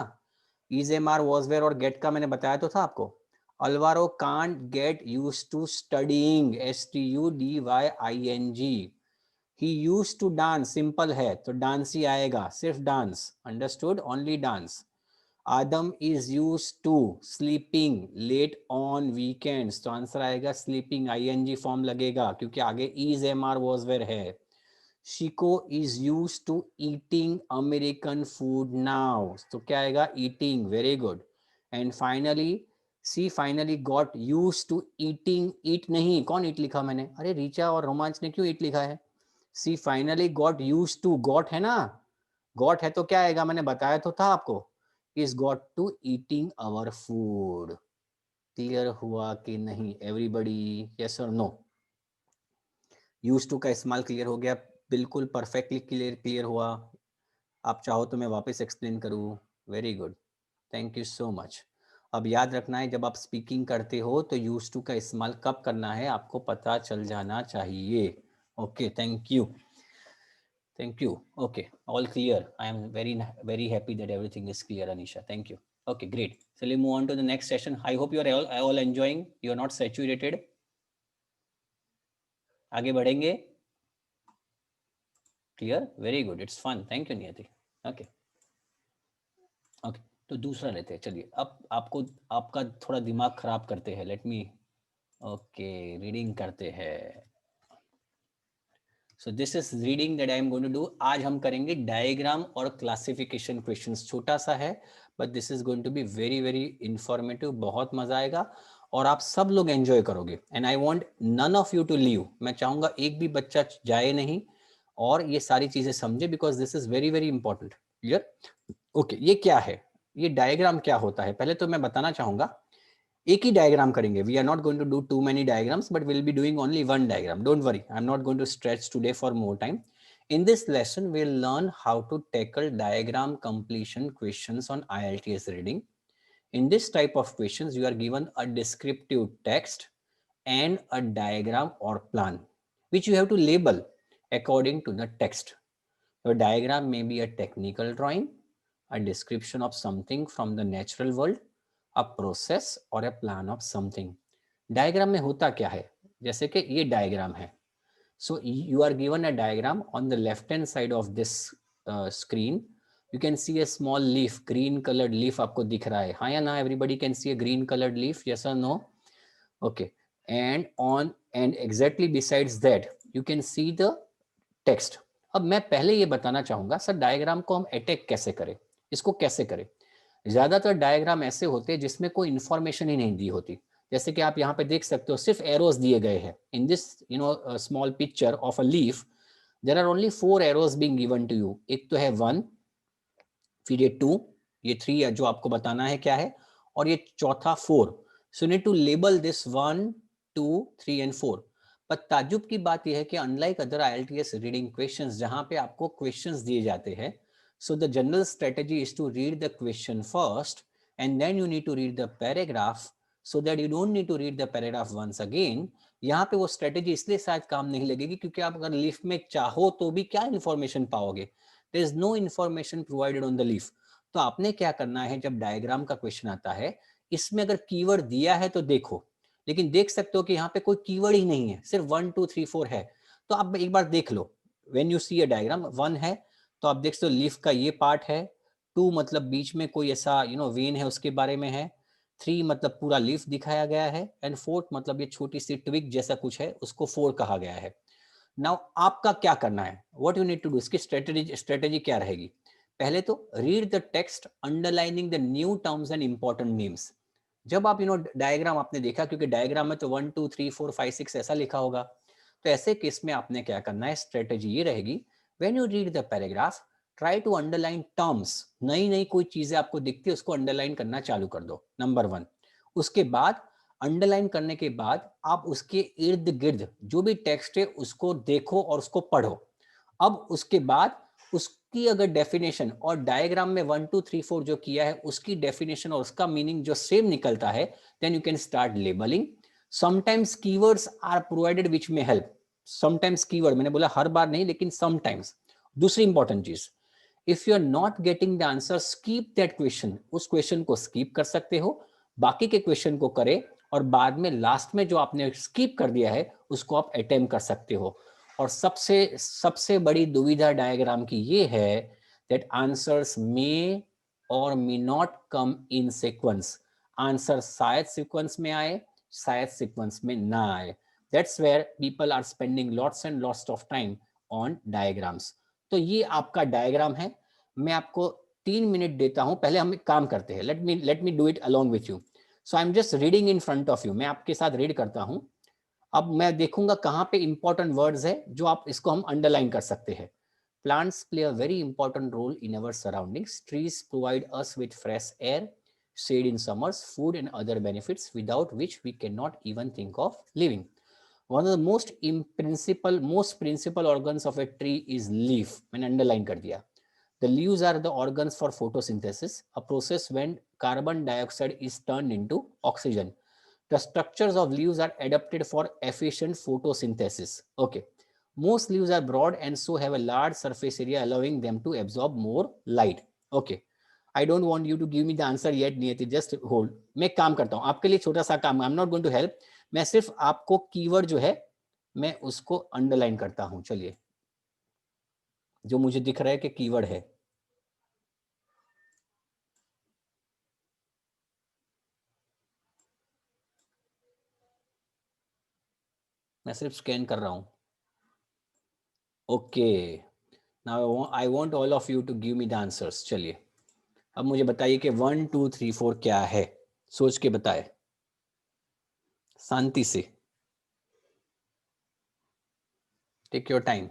A: is am are was were और get का मैंने बताया तो था आपको। Alvaro can't get used to studying, STUDYING. He use to dance, simple है तो डांस ही आएगा, सिर्फ dance. Understood? Only dance. Adam is use to sleeping late on weekends, तो आंसर आएगा स्लीपिंग, आईएनजी फॉर्म लगेगा क्योंकि आगे is am are was were है। शिको is use to eating American food now, तो क्या आएगा? Eating. Very good. And finally C finally got use to eating, eat नहीं, कौन ईट लिखा मैंने? अरे रीचा और रोमांच ने क्यों ईट लिखा है? C finally got use to, got है ना, गॉट है तो क्या आएगा? मैंने बताया तो था आपको, is got to eating our food. Clear हुआ कि नहीं एवरीबडी? यस और नो? यूज टू का इस्तेमाल क्लियर हो गया? बिल्कुल परफेक्टली क्लियर हुआ? आप चाहो तो मैं वापस एक्सप्लेन करूं? Very good. Thank you so much. अब याद रखना है, जब आप स्पीकिंग करते हो तो यूज टू का इस्तेमाल कब करना है आपको पता चल जाना चाहिए। Okay, thank you, thank you. Okay, all clear. I am very happy that everything is clear, Anisha, thank you. Okay, great. चलिए move on to the next session. I hope you are all enjoying, you are not saturated. आगे बढ़ेंगे। Clear, very good, it's fun, thank you Niyati. Okay okay, तो दूसरा लेते हैं। चलिए अब आपको आपका थोड़ा दिमाग खराब करते हैं। लेट मी, ओके, रीडिंग करते हैं। So this is reading that I am going to do. आज हम करेंगे डायग्राम और क्लासिफिकेशन क्वेश्चंस। छोटा सा है but this is going to be very very informative, बहुत मजा आएगा और आप सब लोग एंजॉय करोगे। And I want none of you to leave. मैं चाहूंगा एक भी बच्चा जाए नहीं और ये सारी चीजें समझे, because this is very very important. Clear? Okay, ये क्या है, ये डायग्राम क्या होता है, पहले तो मैं बताना चाहूंगा। एक ही डायग्राम करेंगे, we are not going to do too many diagrams, but will be doing only one diagram. Don't worry, I am not going to stretch today for more time. In this lesson, we'll learn how to tackle diagram completion questions on IELTS reading. In this type of questions, you are given a descriptive text and a diagram or plan, which you have to label according to the text. Your diagram may be a technical drawing, a description of something from the natural world, a process or a plan of something. Diagram में होता क्या है, जैसे कि ये diagram है. So you are given a diagram. On the left hand side of this screen, you can see a small leaf, green colored leaf आपको दिख रहा है, हाँ या ना? Everybody can see a green colored leaf, yes or no? Okay. And exactly besides that, you can see the text. अब मैं पहले ये बताना चाहूंगा सर, डायग्राम को हम अटैक कैसे करें, इसको कैसे करें. ज्यादातर डायग्राम ऐसे होते हैं जिसमें कोई इंफॉर्मेशन ही नहीं दी होती. जैसे कि आप यहाँ पे देख सकते हो, सिर्फ एरोज दिए गए हैं. In this small picture of a leaf, there are only 4 arrows being given to you. एक तो है 1, फिर ये 2, ये 3 जो आपको बताना है क्या है, और ये चौथा 4. So need to label this 1, 2, 3 and 4. पर ताजुब की बात यह है कि unlike other IELTS reading questions जहां पे आपको क्वेश्चंस दिए जाते हैं, so the general strategy is to read the question first and then you need to read the paragraph, so that you don't need to read the paragraph once again. यहाँ पे वो strategy इसलिए शायद काम नहीं लगेगी क्योंकि आप अगर लीफ में चाहो तो भी क्या इंफॉर्मेशन पाओगे. There is no information provided on the leaf. तो आपने क्या करना है, जब डायग्राम का क्वेश्चन आता है, इसमें अगर कीवर्ड दिया है तो देखो, लेकिन देख सकते हो कि यहाँ पे कोई कीवर्ड ही नहीं है, सिर्फ 1, 2, 3, 4 है. तो आप एक बार देख लो. When you see a diagram, 1 है तो आप देख सकते हो लीफ का ये पार्ट है. 2 मतलब बीच में कोई ऐसा वेन है, उसके बारे में है. 3 मतलब पूरा लीफ दिखाया गया है. एंड 4 मतलब ये छोटी सी ट्विग जैसा कुछ है, उसको 4 कहा गया है. नाउ आपका क्या करना है, what you need to do, इसकी स्ट्रेटेजी क्या रहेगी. पहले तो read the text underlining the new terms and important names. जब आप डायग्राम आपने देखा, क्योंकि डायग्राम में तो 1, 2, 3, 4, 5, 6 ऐसा लिखा होगा, तो ऐसे केस में आपने क्या करना है, स्ट्रेटेजी ये रहेगी. When you read the paragraph, try to underline terms. नई नई कोई चीजें आपको दिखती है, उसको अंडरलाइन करना चालू कर दो, नंबर 1. उसके बाद अंडरलाइन करने के बाद आप उसके इर्द गिर्द जो भी टेक्स्ट है उसको देखो और उसको पढ़ो. अब उसके बाद उसकी अगर डेफिनेशन और डायग्राम में 1, 2, 3, 4 जो किया है उसकी डेफिनेशन और उसका मीनिंग जो सेम निकलता है, then you can start labelling. Sometimes keywords are provided which में हेल्प. समटाइम्स कीवर्ड, मैंने बोला हर बार नहीं, लेकिन समटाइम्स. दूसरी इंपॉर्टेंट चीज, if you are not getting the answer, skip that question. उस क्वेश्चन को स्कीप कर सकते हो, बाकी के क्वेश्चन को करें, और बाद में लास्ट में जो आपने स्कीप कर दिया है उसको आप अटेम्प्ट कर सकते हो. और सबसे सबसे बड़ी दुविधा डायग्राम की ये है that answers may or may not come in sequence. Answer शायद सीक्वेंस में आए, शायद सीक्वेंस में ना आए. That's where people are spending lots and lots of time on diagrams. तो ये आपका डायग्राम है. मैं आपको 3 मिनट देता हूं. पहले हम एक काम करते हैं, let me do it along with you. So I am just reading in front of you. मैं आपके साथ रीड करता हूं. अब मैं देखूंगा कहां पे इंपॉर्टेंट वर्ड्स है जो आप इसको हम अंडरलाइन कर सकते हैं. Plants play a very important role in our surroundings. Trees provide us with fresh air, shade in summers, food and other benefits without which we cannot even think of living. One of the most principal organs of a tree is leaf. मैंने underline कर दिया. The leaves are the organs for photosynthesis, a process when carbon dioxide is turned into oxygen. The structures of leaves are adapted for efficient photosynthesis. Okay, most leaves are broad and so have a large surface area allowing them to absorb more light. Okay, I don't want you to give me the answer yet, Niyati, just hold. मैं काम करता हूँ आपके लिए, छोटा सा काम. I'm not going to help. मैं सिर्फ आपको कीवर्ड जो है मैं उसको अंडरलाइन करता हूँ. चलिए, जो मुझे दिख रहा है कि कीवर्ड है, मैं सिर्फ स्कैन कर रहा हूं. Okay, now I want all of you to give me the answers. चलिए, अब मुझे बताइए कि 1 2 3 4 क्या है. सोच के बताए, शांति से. Take your time.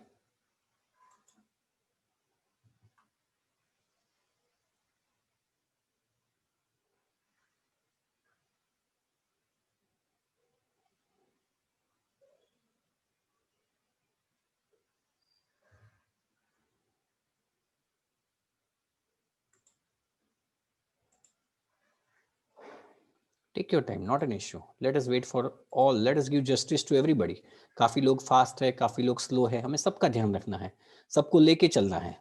A: Take your time, not an issue. Let us wait for all. Let us give justice to everybody. काफी लोग फास्ट है, काफी लोग स्लो है. हमें सबका ध्यान रखना है, सबको लेके चलना है.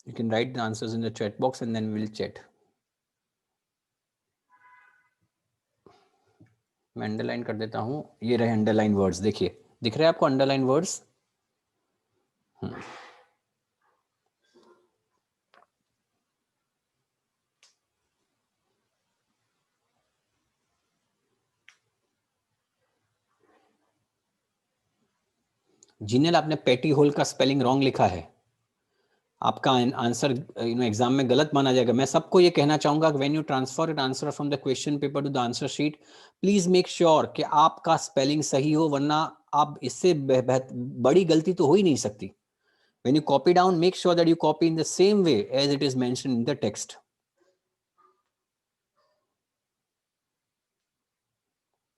A: You can write the answers in the chat box and then we'll chat. मैं अंडरलाइन कर देता हूं. ये रहे अंडरलाइन वर्ड्स. देखिए, दिख रहे हैं आपको अंडरलाइन वर्ड्स? जिन्हें आपने पेटी होल का स्पेलिंग रॉन्ग लिखा है, आपका आंसर एग्जाम में गलत माना जाएगा. मैं सबको ये कहना चाहूंगा कि when you transfer it answer from the question paper two the answer sheet, please make sure कि आपका स्पेलिंग सही हो, वरना आप इससे बड़ी गलती तो हो ही नहीं सकती. When you copy down, make sure that you copy in the same way as it is mentioned in the text.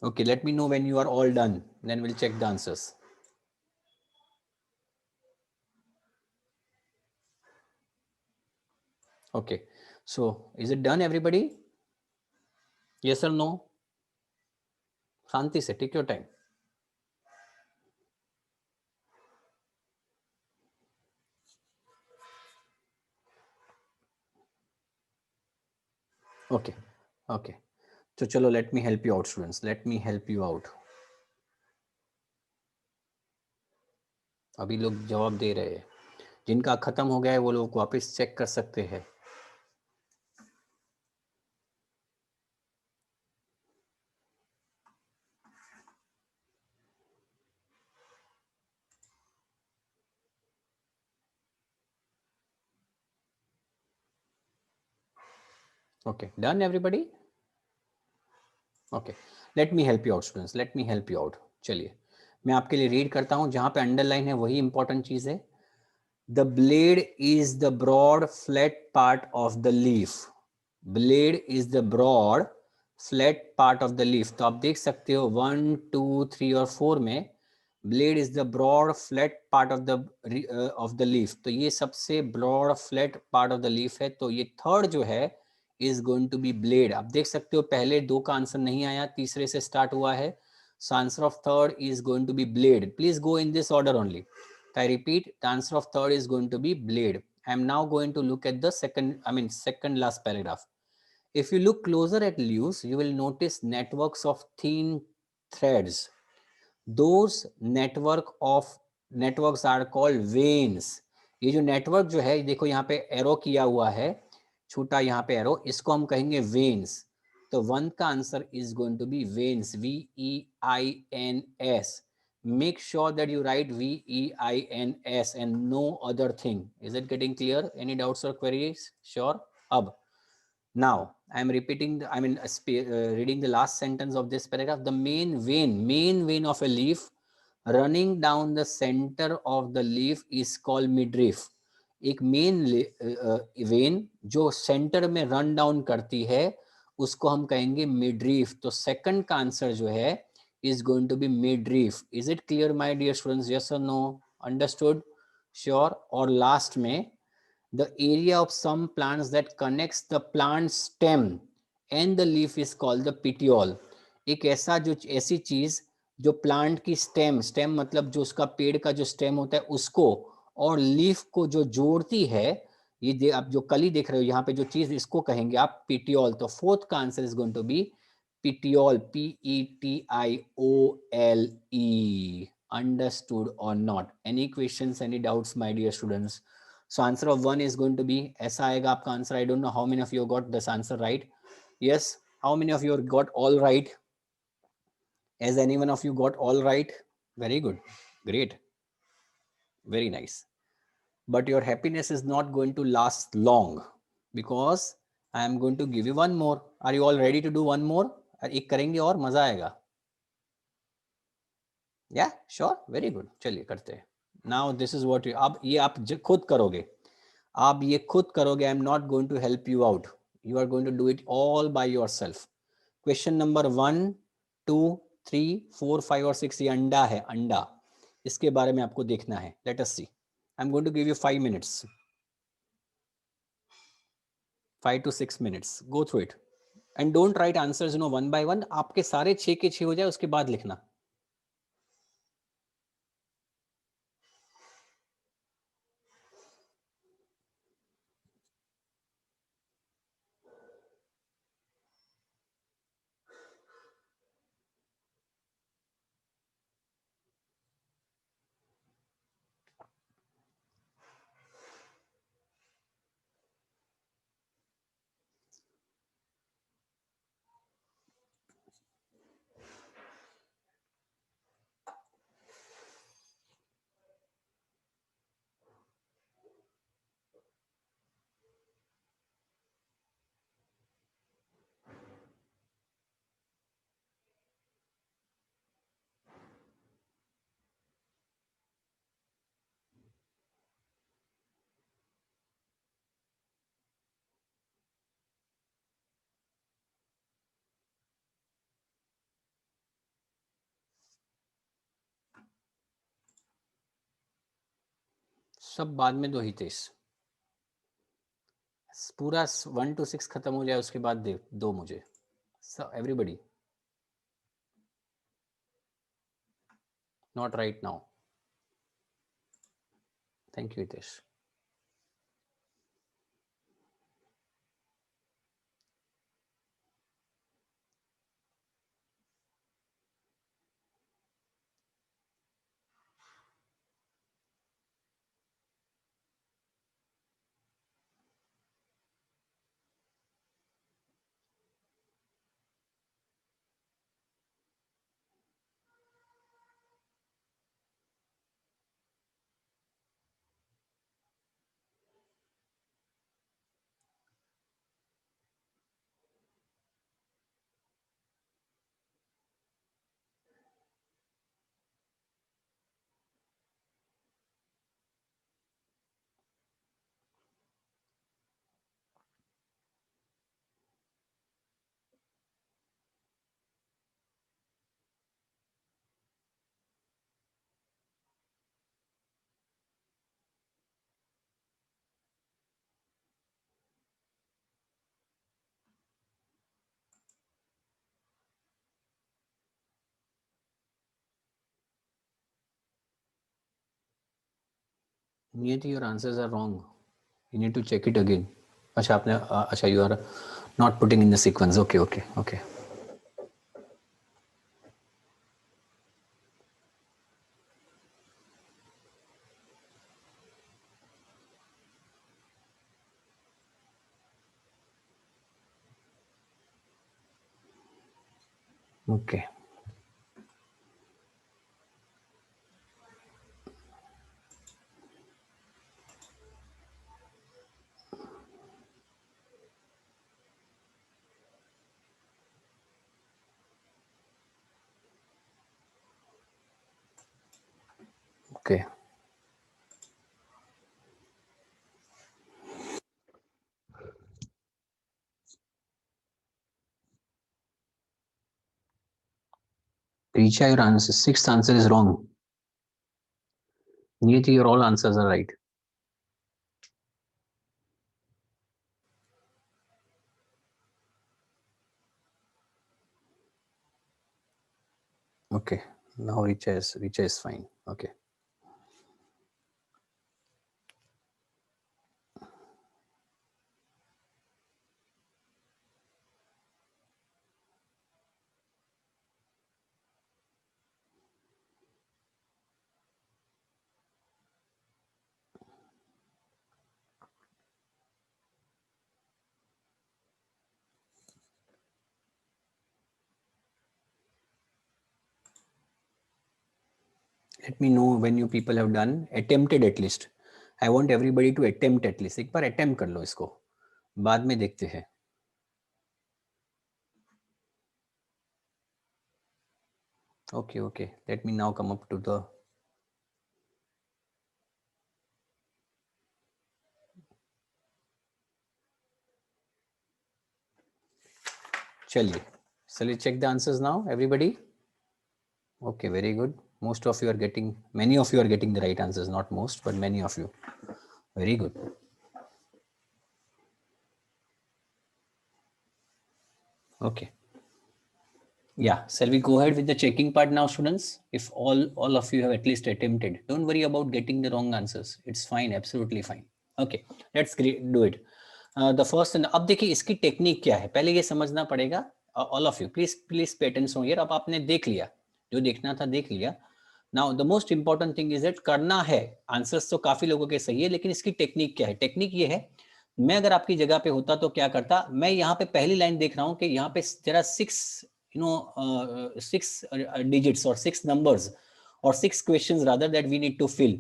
A: Okay, let me know when you are all done, then we'll check the answers. Okay, so is it done, everybody? Yes or no? Shanti se, take your time. Okay, okay. So chalo, let me help you out, students. Let me help you out. अभी लोग जवाब दे रहे हैं. जिनका खत्म हो गया है वो लोग वापस चेक कर सकते हैं. Okay, done, everybody? Okay, let me help you out, students. Let me help you out. चलिए, मैं आपके लिए रीड करता हूं. जहां पे अंडरलाइन है वही इंपॉर्टेंट चीज है. The blade is the broad flat part of the leaf. Blade is the broad flat part of the leaf. तो आप देख सकते हो 1 2 3 और 4 में blade is the broad flat part of the leaf. तो ये सबसे broad flat part of the leaf है. तो ये थर्ड जो है is going to be blade. आप देख सकते हो पहले दो का आंसर नहीं आया, तीसरे से स्टार्ट हुआ है. So answer of third is going to be blade. Please go in this order only. I repeat, the answer of third is going to be blade. I am now going to look at the second last paragraph. If you look closer at leaves, you will notice networks of thin threads. Those networks are called veins. ये जो network जो है, देखो यहाँ पे arrow किया हुआ है, छोटा यहाँ पे एरो, इसको हम कहेंगे veins. तो वन का answer is going to be veins. VEINS. Make sure that you write VEINS and no other thing. Is it getting clear? Any doubts or queries? Sure. Ab. Now I am repeating reading the last sentence of this paragraph. The main vein of a leaf running down the center of the leaf is called midriff. एक main vein जो centre में run down करती है उसको हम कहेंगे मिडरीफ. तो second का आंसर जो है is going to be midreef. Is it clear, my dear students? Yes or no? Understood? Sure. Or last में, the area of some plants that connects the plant stem and the leaf is called the petiole. एक ऐसा जो ऐसी चीज जो plant की stem मतलब जो उसका पेड़ का जो स्टेम होता है उसको और लीफ को जो जोड़ती है, ये आप जो कली देख रहे हो यहाँ पे जो चीज, इसको कहेंगे आप पिटियोल. तो फोर्थ का answer is going to be petiole, Petiole. Understood or not? Any questions, any doubts, my dear students? So answer of 1 is going to be ऐसा आएगा आपका answer. I don't know how many of you got this answer right. Yes, how many of you got all right? Has anyone of you got all right? Very good, great, very nice. But your happiness is not going to last long because I am going to give you one more. Are you all ready to do one more? एक करेंगे और मजा आएगा. या sure, very good, चलिए करते हैं. Now this is what you, अब ये आप खुद करोगे, आप ये खुद करोगे. I am not going to help you out, you are going to do it all by yourself. Question number 1, 2, 3, 4, 5 और 6, ये अंडा है, अंडा. इसके बारे में आपको देखना है. Let us see. I am going to give you 5 minutes, 5 to 6 minutes. Go through it and don't write answers one by one. आपके सारे 6 के 6 हो जाए उसके बाद लिखना. सब बाद में दो, हितेश. पूरा 1 to 6 खत्म हो जाए उसके बाद दे दो मुझे. Everybody, not right now. Thank you Hitesh. Niyati, your answers are wrong, you need to check it again. अच्छा आपने अच्छा, you are not putting in the sequence. Okay okay okay. Okay, okay. Richa, your answer, sixth answer is wrong. Niyati, your all answers are right. Okay, now Richa is fine. Okay. Let me know when you people have done, attempted at least. I want everybody to attempt at least. एक बार attempt कर लो इसको, बाद में देखते हैं. Okay, okay. Let me now come up to the. चलिए check the answers now, everybody. Okay, very good. Most of you are getting, many of you are getting the right answers, not most, but many of you. Very good. Okay. Yeah, shall we go ahead with the checking part now, students? If all of you have at least attempted, don't worry about getting the wrong answers. It's fine, absolutely fine. Okay, let's do it. The first, अब देखिए इसकी technique क्या है, पहले ये समझना पड़ेगा. All of you, please pay attention here. अब आपने देख लिया, जो देखना था देख लिया. Now the most important thing is that करना है. आंसर्स तो काफी लोगों के सही है, लेकिन इसकी टेक्निक क्या है? टेक्निक ये है, मैं अगर आपकी जगह पे होता तो क्या करता. मैं यहाँ पे पहली लाइन देख रहा हूँ कि यहाँ पे जरा 6 digits or 6 numbers or 6 questions rather that we need to fill.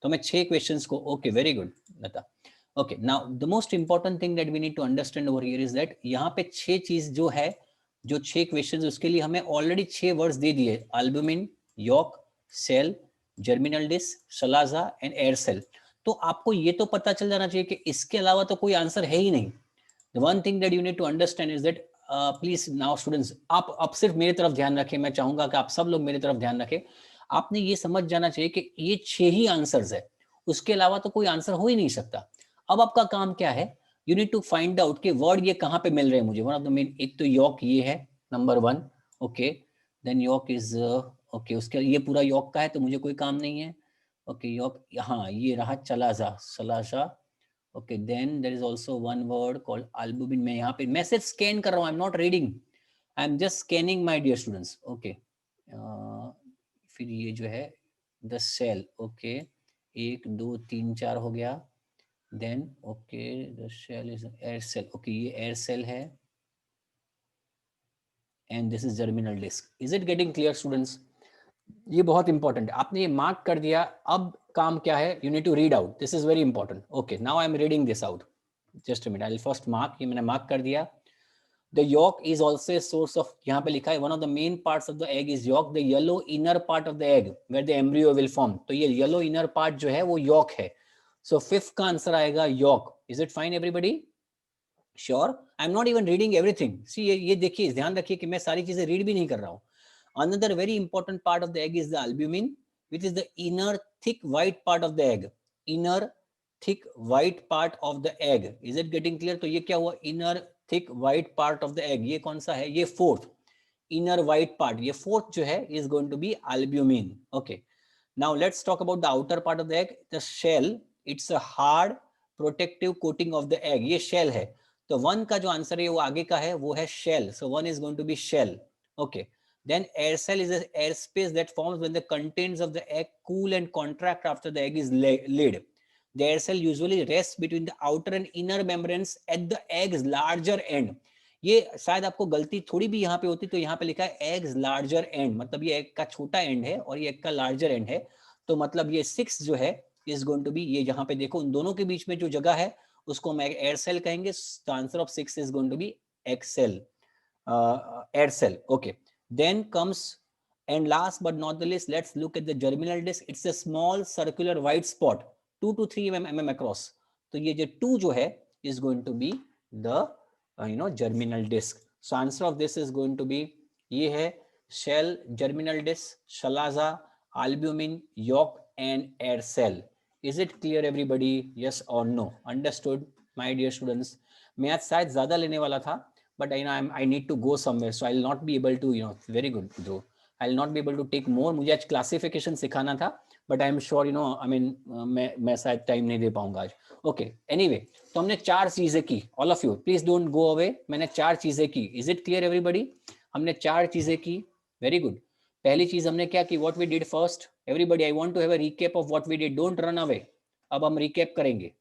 A: तो मैं 6 questions को, okay, very good Lata. Okay, now the most important thing that we need to understand over here is that यहाँ पे 6 चीज जो है, जो 6 questions, उसके लिए हमें already 6 words दे दिए. Albumin, yolk, cell, germinal disc, शलाजा and air cell. तो आपको ये तो पता चल जाना चाहिए कि इसके अलावा तो कोई आंसर है ही नहीं. The one thing that you need to understand is that please now students, आप सिर्फ मेरी तरफ ध्यान रखें. मैं चाहूंगा कि आप सब लोग मेरी तरफ ध्यान रखें. आपने ये समझ जाना चाहिए कि ये 6 ही आंसर्स है, उसके अलावा तो कोई आंसर हो ही नहीं सकता. अब आपका काम क्या है? You need to find out कि वर्ड ये कहाँ पे मिल रहे हैं मुझे. वन ऑफ द मेन, एक तो यॉक ये है number 1. Okay, then yolk is okay, उसके ये पूरा यॉक का है तो मुझे कोई काम नहीं है. ओके, यॉक, हाँ ये रहा chalaza, सलाजा. Okay, then there is also one word called albumin. मैं यहाँ पे मैं सिर्फ स्कैन कर रहा हूँ. I'm not reading. I'm just scanning, my dear students. Okay. फिर ये जो है the cell. Okay. 1 2 3 4 हो गया. Then okay, the cell is air cell. Okay, ये air cell है. And this is germinal disc. Is it getting clear, students? ये बहुत इंपॉर्टेंट है. आपने ये मार्क कर दिया. अब काम क्या है? You need to read out. This is very important. Okay, now I am reading this out. Just a minute, I will first mark. ये मैंने मार्क कर दिया. The yolk is also a source of, यहाँ पे लिखा है one of the main parts of the egg is yolk, the yellow inner part of the egg where the embryo will form. तो ये येलो इनर पार्ट जो है वो yolk है. सो फिफ्थ का आंसर आएगा yolk. Is it fine everybody? Sure? I am not even reading everything. See ये देखिए, ध्यान रखिए कि मैं सारी चीजें रीड भी नहीं कर रहा हूँ. Another very important part of the egg is the albumin, which is the inner thick white part of the egg. Inner thick white part of the egg. Is it getting clear? तो ये क्या हुआ? Inner thick white part of the egg. ये कौन सा है? ये fourth. Inner white part. ये fourth जो है is going to be albumin. Okay. Now let's talk about the outer part of the egg. The shell. It's a hard protective coating of the egg. ये shell है. तो one का जो answer है वो आगे का है, वो है shell. So one is going to be shell. Okay. Then air cell is an airspace that forms when the contents of the egg cool and contract after the egg is laid. The air cell usually rests between the outer and inner membranes at the egg's larger end. ये शायद आपको गलती थोड़ी भी यहाँ पे होती, तो यहाँ पे लिखा है eggs larger end, मतलब ये egg का छोटा end है और ये egg का larger end है. तो मतलब ये 6 जो है is going to be, ये यहाँ पे देखो उन दोनों के बीच में जो जगह है उसको हम air cell कहेंगे. The answer of 6 is going to be egg cell, air cell. Okay. Then comes, and last but not the least, let's look at the germinal disc. It's a small circular white spot 2 to 3 mm across. तो ये जो 2 जो है is going to be the germinal disc. So answer of this is going to be, ये है shell, germinal disc, shalaza, albumin, yolk and air cell. Is it clear everybody? Yes or no? Understood, my dear students? मैं आज शायद ज़्यादा लेने वाला था, but I need to go somewhere, so I'll not be able to, very good, Dhruv. I'll not be able to take more. मुझे आज classification सिखाना था, but I'm sure, मैं शायद टाइम नहीं दे पाऊंगा आज. Okay, anyway, तो हमने 4 चीजें की. All of you, please don't go away. मैंने 4 चीजें की. Is it clear everybody? हमने 4 चीजें की. Very good. पहली चीज हमने क्या की? What we did first. Everybody, I want to have a recap of what we did. Don't run away. अब हम recap करेंगे.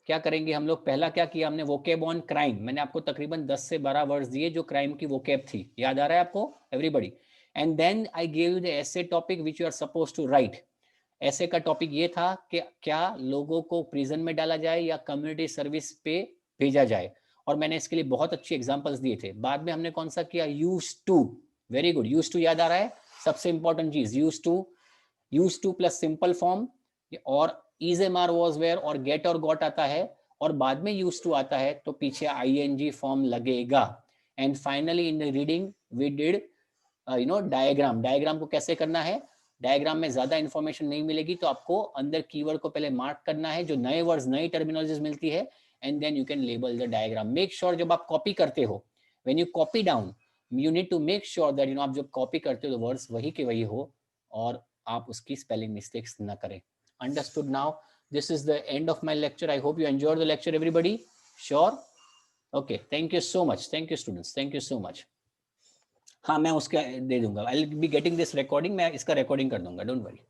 A: क्या करेंगे हम लोग? पहला क्या किया हमने? Vocab on crime. मैंने आपको तकरीबन 10 से 12 वर्ड्स दिए जो क्राइम की वोकेब थी. याद आ रहा है आपको everybody? And then I gave you the essay topic which you are suppose to write. Essay का टॉपिक ये था कि क्या लोगों को प्रिजन में डाला जाए या कम्युनिटी सर्विस पे भेजा जाए, और मैंने इसके लिए बहुत अच्छे एग्जांपल्स दिए थे. बाद में हमने कौन सा किया? Use to. Very good. Use to याद आ रहा है? सबसे इंपॉर्टेंट चीज use to plus simple form, और is am are was were और गेट और गॉट आता है, और बाद में यूज टू आता है तो पीछे आईएनजी फॉर्म लगेगा. And finally in the reading we did diagram. Diagram को कैसे करना है? डायग्राम में ज्यादा इंफॉर्मेशन नहीं मिलेगी, तो आपको अंदर कीवर्ड को पहले मार्क करना है, जो नए वर्ड्स नई टर्मिनोलॉजीज मिलती है, and then you can label the diagram. Make sure जब आप कॉपी करते हो, when you copy down, you need to make sure that आप जब कॉपी करते हो तो वर्ड्स वही के वही हो और आप उसकी स्पेलिंग मिस्टेक्स ना करें. Understood now? This is the end of my lecture. I hope you enjoyed the lecture, everybody. Sure? Okay. Thank you so much. Thank you, students. Thank you so much. हाँ, मैं उसका दे दूंगा. I'll be getting this recording. मैं इसका recording कर दूंगा. Don't worry.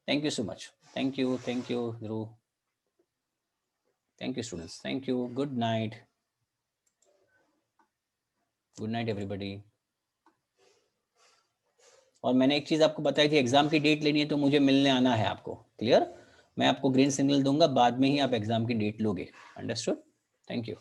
A: Thank you so much. Thank you. Thank you, Dhruv. Thank you, students. Thank you. Good night. Good night, everybody. और मैंने एक चीज आपको बताई थी, एग्जाम की डेट लेनी है तो मुझे मिलने आना है आपको. क्लियर? मैं आपको ग्रीन सिग्नल दूंगा, बाद में ही आप एग्जाम की डेट लोगे. अंडरस्टूड? Thank you.